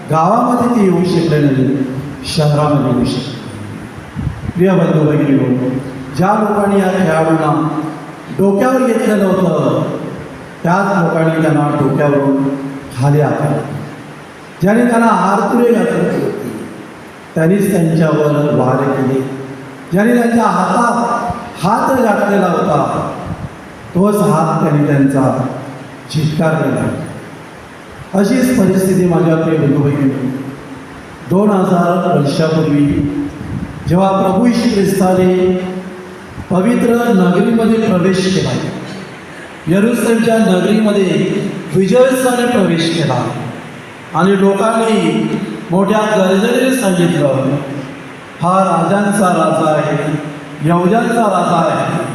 गावामध्ये ते येऊ शकले नाही, शहरामध्ये येऊ शकले. प्रिय बंधू भगिनींनो, ज्या लोकांनी या खेळाडूंना डोक्यावर घेतलेलं होतं, त्याच लोकांनी त्यांना डोक्यावरून खाली आकारलं. ज्याने त्यांना हारतुरे घातले होते त्यांनीच त्यांच्यावर वार केले. ज्याने त्यांच्या हातात हात घातलेला होता तोच हात त्यांनी त्यांचा झिटकारलेला. अशीच परिस्थिती माझ्या प्रिय बंधू भगिनी, 2000 वर्षापूर्वी जेव्हा प्रभू येशू ख्रिस्ताने पवित्र नगरीमध्ये प्रवेश केला, यरुसलेमच्या नगरीमध्ये विजयोत्साहाने प्रवेश केला आणि लोकांनी मोठ्या गर्जनेने सांगितलं, हा राजांचा राजा आहे, यहुद्यांचा राजा आहे.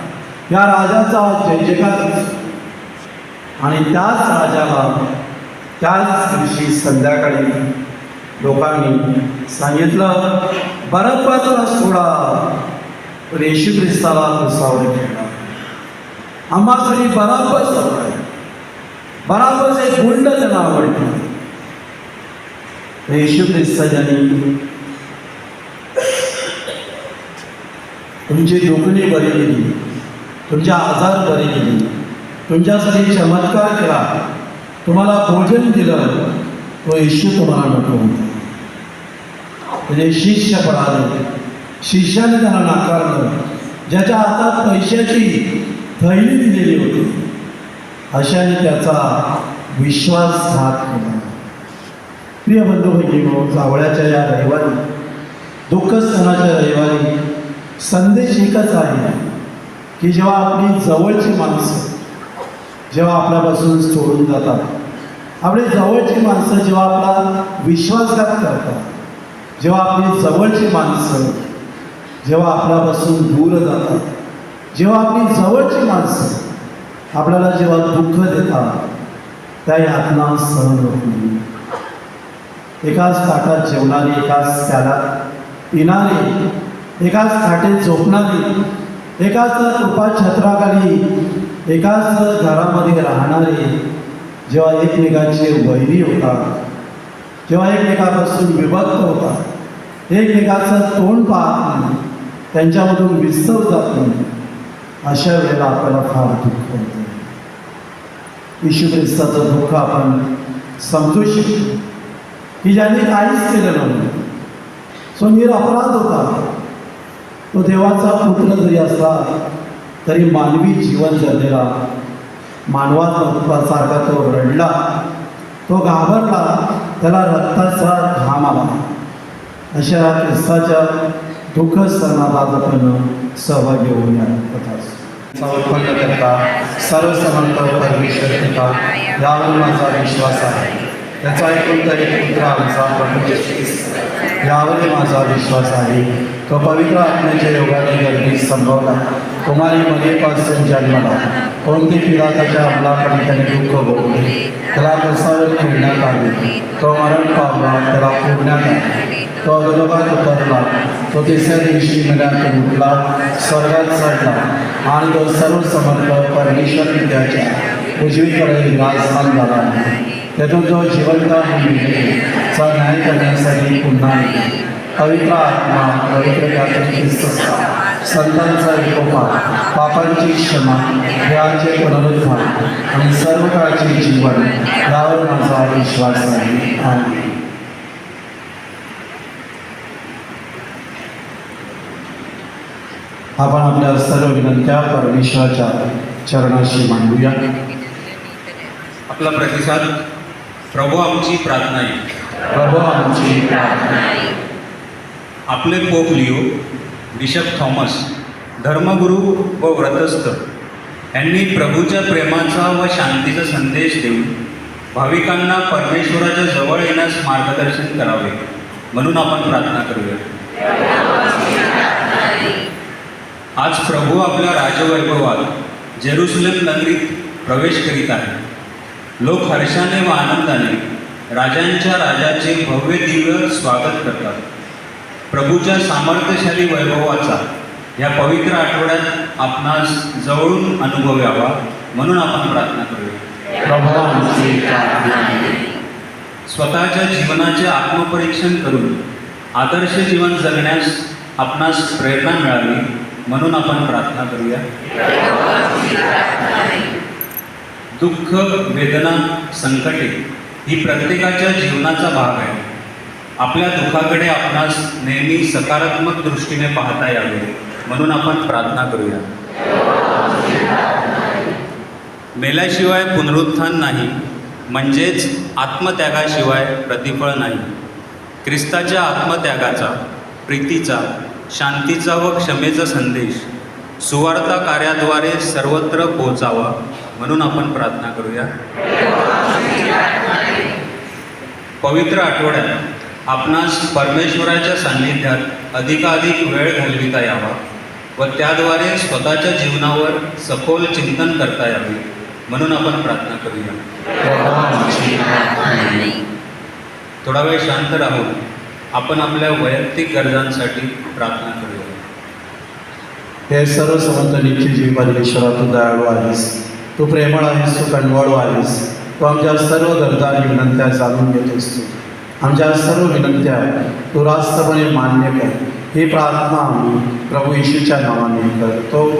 या राजाचा जय जयकार. आणि त्याच राजाला त्याच दिवशी संध्याकाळी लोकांनी सांगितलं, बरब्बासला सोडा, पण येशू ख्रिस्ताला क्रुसावर ठेवा. आम्हासाठी बराब्बास हवा आहे. बराब्बास एक गुंड त्यांना आवडतो. येशू ख्रिस्ताने तुमची दुखणी बरी केली, तुमचे आजार बरे केले, तुमच्यासाठी चमत्कार केला, तुम्हाला भोजन दिलं. तो येशू तुम्हाला नको होता. म्हणजे शिष्य पडाले, शिष्याने त्यांना नाकारलं. ज्याच्या हातात पैशाची थैली दिलेली होती, अशाने त्याचा विश्वासघात केला. प्रिय बंधू भगिनींनो, जावळ्याच्या या रविवारी, दुःखस्थानाच्या रविवारी संदेश एकच आहे की जेव्हा आपली जवळची माणसं जेव्हा आपल्यापासून सोडून जातात, आपली जवळची माणसं जेव्हा आपला विश्वासघात करतात, जेव्हा आपली जवळची माणसं जेव्हा आपल्यापासून दूर जातात, जेव्हा आपली जवळची माणसं आपल्याला जेव्हा दुःख देतात, त्या यातना सहन होत नाही. एकाच ताटात जेवणारी, एकाच प्यालात पिणारे, एकाच खाटेत झोपणारे, एकाच कृपा छत्राखाली, एकाच घरामध्ये राहणारे जेव्हा एकमेकांचे वैरी होतात, जेव्हा एकमेकापासून विभक्त होतात, एकमेकाचं तोंड पाहत नाही, त्यांच्यामधून विसर जात नाही, अशा वेळेला आपल्याला फार दुःख होतं. येशू ख्रिस्ताचं दुःख आपण समजू शकतो की ज्यांनी काहीच केलं नव्हतं, तो निरपराध होता. तो देवाचा पुत्र जरी असला तरी मानवी जीवन जगलेला, मानवासारखा तो रडला, तो घाबरला, त्याला रक्ताचा घाम आला. अशा ख्रिस्ताच्या दुःख सणात आपण सहभागी होऊया. उत्पन्न करता सर्वसमर्थ परमेश्वर पिता, यावर माझा विश्वास आहे. त्याचा एकुलता एक पुत्र आमचा प्रभू येशू ख्रिस्त, यावर माझा विश्वास आहे. तो पवित्र आत्म्याच्या योगाने गर्भीत संभवला, कुमारीमध्ये पासून जन्मला, कोणती पिलाताच्या अंमलाकडे त्याने दुःख भोगले, त्याला कसावर ठेवण्यात आले, तो मरण पावला, त्याला फोडण्यात आले, तो अधोलोकात उतरला, तो तिसऱ्या दिवशी मनातून उठला, स्वर्गात चढला आणि तो सर्व समर्थ परमेश्वर पित्याच्या उजवीकडे विराजमान झाला. त्यातून जो जिवंत चा न्याय करण्यासाठी पुन्हा येईल. पवित्र आत्मा, पवित्र ख्रिस्त, संतांचा विकोपा, पापांची क्षमा, देहाचे पुनरुत्थान आणि सर्व काळचे जीवन, यावर माझा विश्वास आहे. आमेन. आपण आपल्या सर्व विनंत्या परमेश्वराच्या चरणाशी मांडूया. आपला प्रतिसाद. प्रभू आमची प्रार्थना आहे. प्रभू आमची प्रार्थना. आपले पोप लिओ, बिशप थॉमस, धर्मगुरू व व्रतस्थ यांनी प्रभूच्या प्रेमाचा व शांतीचा संदेश देऊन भाविकांना परमेश्वराच्या जवळ येण्यास मार्गदर्शन करावे, म्हणून आपण प्रार्थना करूया. आज प्रभू आपल्या राजवैभवात जेरुसलेम नगरीत प्रवेश करीत आहे. लोक हर्षाने व आनंदाने राजांच्या राजाचे भव्य दिव्य स्वागत करतात. प्रभूच्या सामर्थ्यशाली वैभवाचा या पवित्र आठवड्यात आपणास जवळून अनुभव यावा, म्हणून आपण प्रार्थना करूया. प्रभू आमची प्रार्थना. स्वतःच्या जीवनाचे आत्मपरीक्षण करून आदर्श जीवन जगण्यास आपणास प्रेरणा मिळावी, म्हणून आपण प्रार्थना करूया. दुःख, वेदना, संकटे ही प्रत्येकाच्या जीवनाचा भाग आहे. आपल्या दुःखाकडे आपणास नेहमी सकारात्मक दृष्टीने पाहता यावे, म्हणून आपण प्रार्थना करूया. मेल्याशिवाय पुनरुत्थान नाही, म्हणजेच आत्मत्यागाशिवाय प्रतिफळ नाही. ख्रिस्ताच्या आत्मत्यागाचा, प्रीतीचा, शांतीचा व क्षमेचा संदेश सुवार्ता कार्याद्वारे सर्वत्र पोहोचावा, म्हणून आपण प्रार्थना करूया. पवित्र आठवड्यात आपणास परमेश्वराच्या सान्निध्यात अधिकाधिक वेळ घालविता यावा व त्याद्वारे स्वतःच्या जीवनावर सखोल चिंतन करता यावे म्हणून आपण प्रार्थना करूया. थोडा वेळ शांत राहून आपण आपल्या वैयक्तिक गरजांसाठी प्रार्थना करूया. हे सर्व समंतनीची जीव परमेश्वरा, तू दयाळू आहेस, तू प्रेमळ आहेस, तू कणवाळू आहेस. तू आमच्या सर्व गरजा आणि विनंत्या जाणून घेतोस. तू आमच्या सर्व विनंत्या तू रास्तपणे मान्य कर. ही प्रार्थना आम्ही प्रभू येशूच्या नावाने करतो.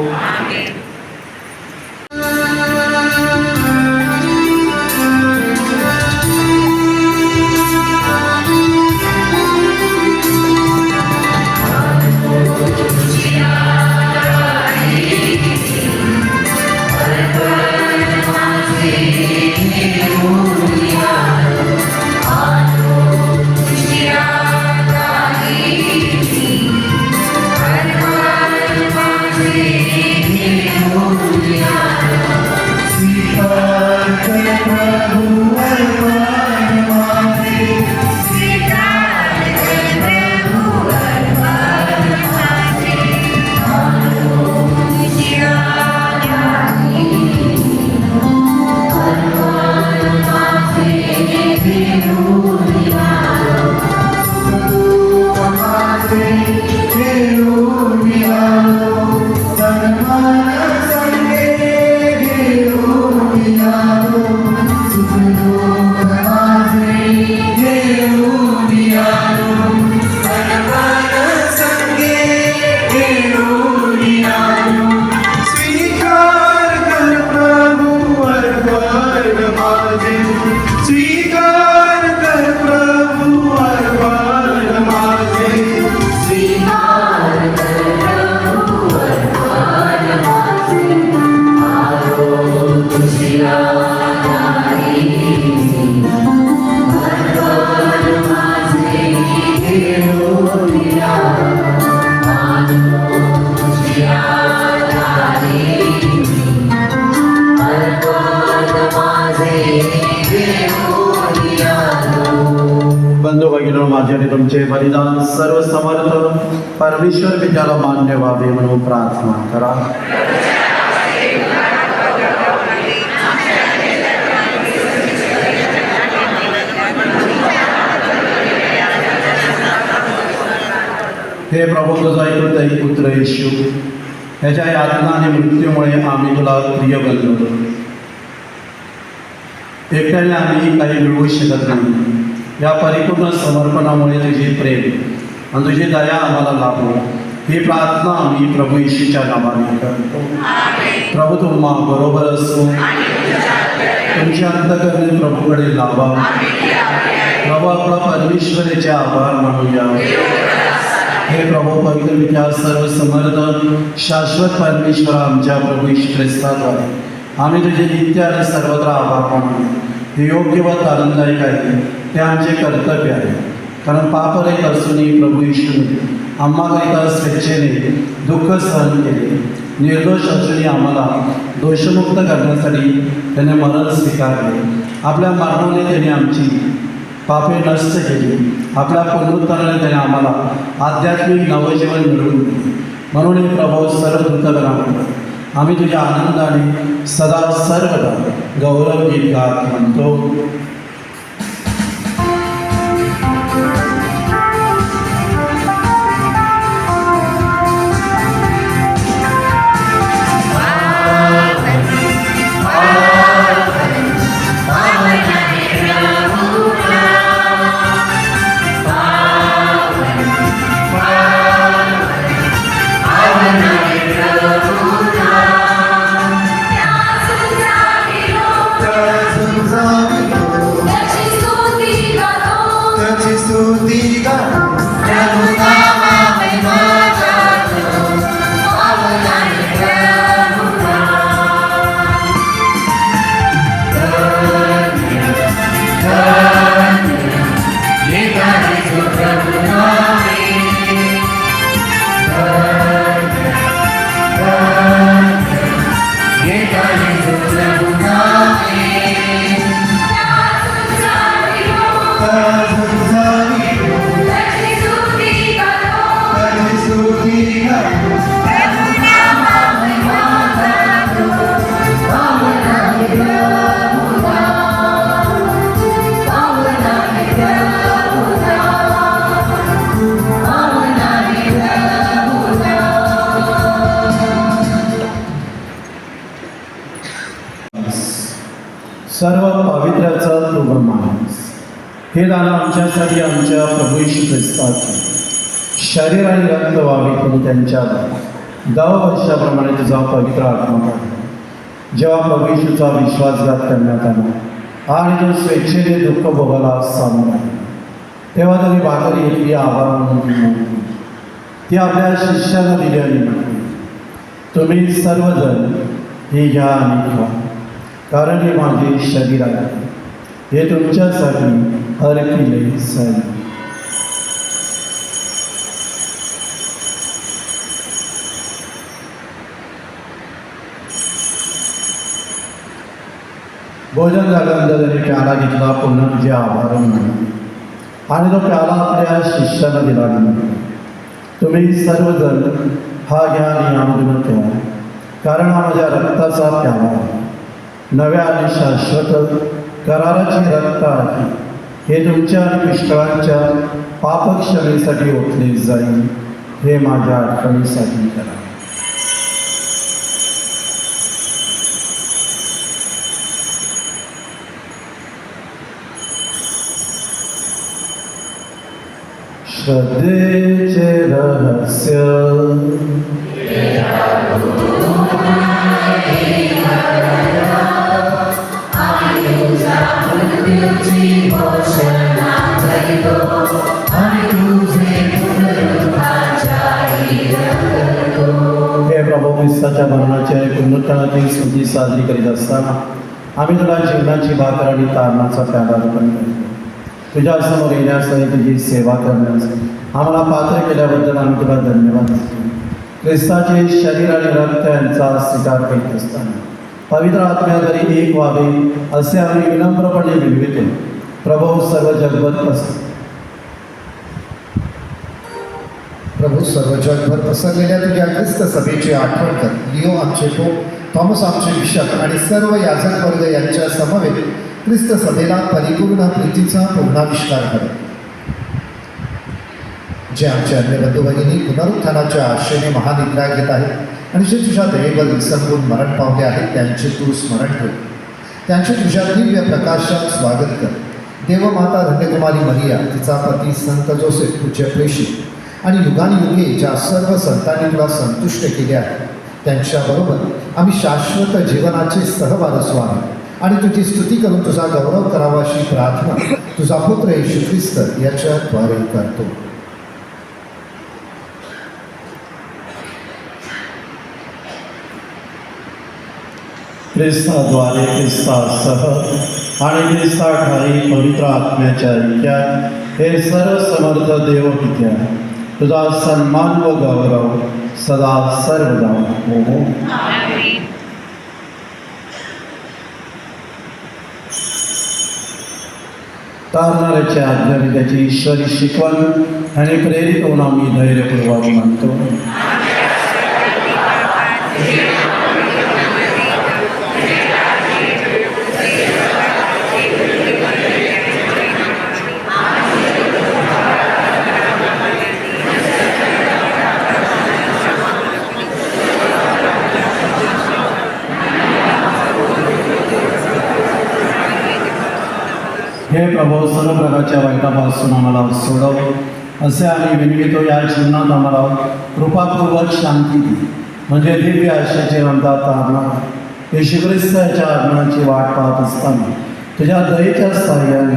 बंधू भगिनी, माझे आणि तुमचे बलिदान सर्व समर्थ परमेश्वर पित्याला मान्य व्हावे म्हणून प्रार्थना करा. हे प्रभू, तुझा एकच पुत्र येशू, ह्याच्या यातना आणि मृत्यूमुळे आम्ही तुला प्रिय बनलो. एकट्याने आम्ही काही मिळवू शकत नाही. या परिपूर्ण समर्पणामुळे तुझे प्रेम आणि तुझी दया आम्हाला लाभो. ही प्रार्थना आम्ही प्रभू येशूच्या नावाने करतो. प्रभू तुम्हा बरोबर असो. तुमच्या अंतःकरणे प्रभूकडे लावा. प्रभू आपला परमेश्वराचे आभार मानूया. हे प्रभू, पवित्र विद्या सर्व समर्थ शाश्वत परमेश्वर आमच्या प्रभू येशू ख्रिस्ताद्वारे आम्ही तुझे नित्य आणि सर्वत्र आभार मानू. हे योग्य व आनंददायक आहे, ते आमचे कर्तव्य आहे. कारण पापरहित असूनही प्रभू येशूने आम्हाकरिता स्वेच्छेने दुःख सहन केले. निर्दोष असूनही आम्हाला दोषमुक्त करण्यासाठी त्याने मरण स्वीकारले. आपल्या मरणाने त्याने आमची पापे नष्ट केली. आपल्या पुनरुत्थानाने त्याने आम्हाला आध्यात्मिक नवजीवन मिळवून दिले. म्हणून हे प्रभू, सर्व दूतगणांना आम्ही तुझ्या आनंदाने सदा सर्वदा गौरव गीत गात म्हणतो. तुझा व माणूस. हे दान आमच्यासाठी आमच्या प्रभू येशू ख्रिस्ताचे शरीर आणि रक्त व्हावे करून त्यांच्या 10 वर्षाप्रमाणे तुझा पवित्र आत्मा पाठवा. जेव्हा प्रभू येशूचा विश्वासघात करण्यात आला आणि तो स्वेच्छेने दुःख भोगाला सामोर आला, तेव्हा त्यांनी भाकरी घेतली, आभार म्हणून ती मोडली. ती आपल्या शिष्याला दिली आणि म्हटली, तुम्ही सर्वजण हे घ्या आणि खा, कारण हे माझे शरीर आहे, हे तुमच्यासाठी अर्पिले जाईल. भोजन झाल्यानंतर त्यांनी प्याला घेतला, पुन्हा तुझे आभार मानले आणि तो प्याला आपल्या शिष्याला दिला आणि म्हटले, तुम्ही सर्वजण हा घ्या आणि यामधून प्या, कारण हा माझ्या रक्ताचा प्याला आहे, नव्या आणि शाश्वत कराराची रक्त आहे, हे तुमच्या आणि पुष्कळांच्या पापक्षमेसाठी ओतले जाईल. हे माझ्या आठवणीसाठी करा. श्रद्धेचे रहस्य. हे प्रभू ख्रिस्ताच्या मरणाची आणि पुनरुत्थानाची स्मृती साजरी करीत असताना आम्ही तुला जीवनाची भाकर आणि तारणाचा प्याला अर्पण करतो. तुझ्या समोर येण्यासाठी तुझी सेवा करण्यासाठी आम्हाला पात्र केल्याबद्दल आम्ही तुला धन्यवाद देतो. ख्रिस्ताचे शरीर आणि रक्त यांचा स्वीकार करीत असताना पवित्र आत्म्याद्वारे एक व्हावे असे आम्ही विनम्रपणे विनवितो. प्रभू सर्व जगभर प्रभू सर्व जगभर पसरलेल्या तुझ्या ख्रिस्त सभेची आठवण कर. लिओ आमचे पोप, थॉमस आमचे बिशप आणि सर्व याजक वर्ग यांच्या समवेत ख्रिस्त सभेला परिपूर्ण प्रीतीचा पूर्णाविष्कार कर. जे आमचे अन्य बंधू भगिनी पुनरुत्थानाच्या आशेने महानिद्रा घेत आहेत आणि जे तुझ्या दयेवर विसंबून मरण पावले आहेत, त्यांचे तू स्मरण ठेव. त्यांचे तुझ्या दिव्य प्रकाशात स्वागत कर. देवमाता धन्यकुमारी मरिया, तिचा पती संत जोसेफ, तुझे प्रेषित आणि युगानुयुगे ज्या सर्व संतांनी तुला संतुष्ट केले आहे, त्यांच्याबरोबर आम्ही शाश्वत जीवनाचे सहवारस व्हावे आणि तुझी स्तुती करून तुझा गौरव करावा अशी प्रार्थना तुझा पुत्र येशू ख्रिस्त याच्याद्वारे करतो. ख्रिस्ताद्वारे, ख्रिस्तासह आणि ख्रिस्ताठाई पवित्र आत्म्याच्या ऐक्यात हे सर्व समर्थ देव पित्या, तुझा सन्मान व गौरव सदा सर्वदा हो. तारणाऱ्याच्या आज्ञाने त्याची ईश्वरी शिकवण आणि प्रेरित होऊन आम्ही धैर्यपूर्वक मानतो. हे प्रभू, सर्व प्रकारच्या वाईटापासून आम्हाला सोडव असे आम्ही विनवितो. या जीवनात आम्हाला कृपापूर्वक शांती दे, म्हणजे दिव्य आशेचे रमदार तारणा येशू ख्रिस्त याच्या आगमनाची वाट पाहत असताना तुझ्या दयेच्या सहाय्याने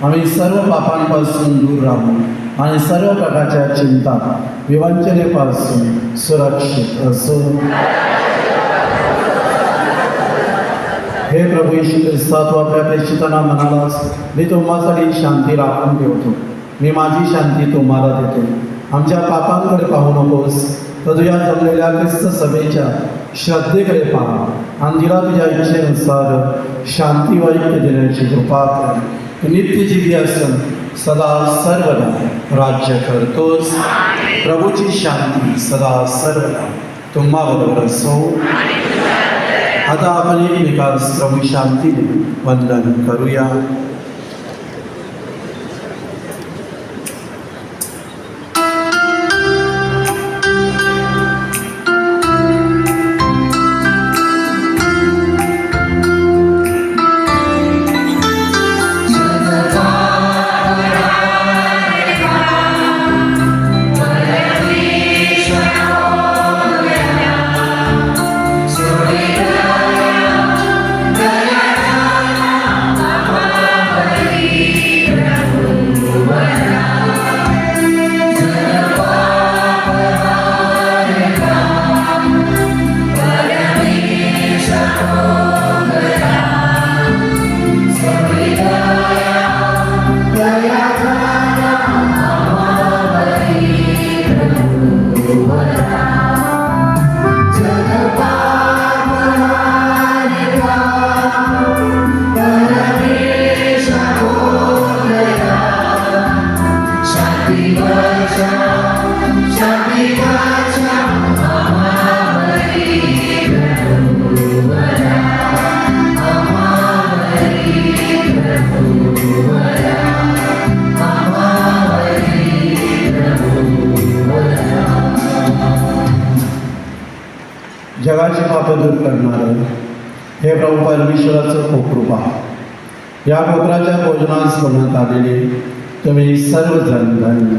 आम्ही सर्व पापांपासून दूर राहू आणि सर्व प्रकारच्या चिंता विवंचनेपासून सुरक्षित असू. हे प्रभू येशू ख्रिस्ता, तू आपल्या प्रेषितांना म्हणालास, मी तुम्हासाठी शांती राखून ठेवतो, मी माझी शांती तुम्हाला देतो. आमच्या पापांकडे पाहू नकोस, तर तुझ्या जमलेल्या ख्रिस्त सभेच्या श्रद्धेकडे पहा आणि तिला तुझ्या इच्छेनुसार शांती व ऐक्य देण्याची कृपा कर. तू नित्य जीवी असून सदा सर्वदा राज्य करतोस. प्रभूची शांती सदा सर्वदा तुम्हाबरोबर असो. आता आपण एकमेकास प्रभू शांतीने वंदन करूया. पाप दूर करणारं हे प्रभू परमेश्वराचं कोपरूपा. या कोपराच्या भोजनास बनवण्यात आलेले तुम्ही सर्वजण धन्य.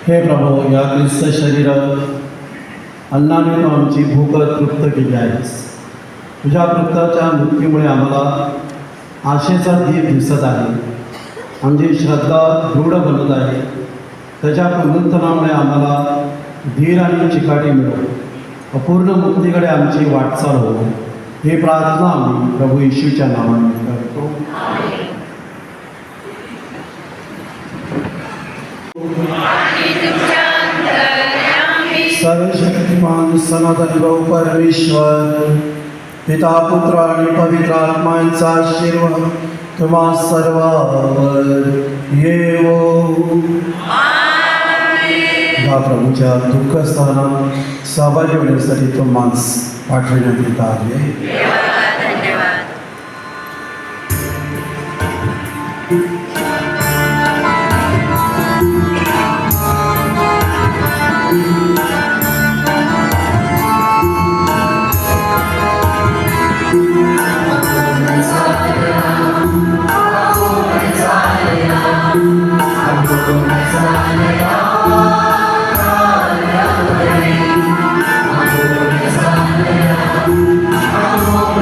हे प्रभू, या ख्रिस्त शरीर अन्नाने तू आमची भूक तृप्त केली आहेस. तुझ्या पुत्राच्या मृत्यूमुळे आम्हाला आशेचा दीप दिसत आहे. आमची श्रद्धा दृढ बनत आहे. त्याच्या पुनरुत्थानामुळे आम्हाला धीर आणि चिकाटी मिळो. अपूर्ण मुक्तीकडे आमची वाटचाल हो. ही प्रार्थना आम्ही प्रभू येशूच्या नावाने करतो. सर्वशक्तिमान सनातन भाऊ परमेश्वर, पिता पुत्र आणि पवित्र आत्मांचा आशीर्वाद तुम्हा सर्वांवर येवो. या प्रभूच्या दुःखस्थानात सहभागी होण्यासाठी तुम्हास पाठविण्यात येत आहे. Oh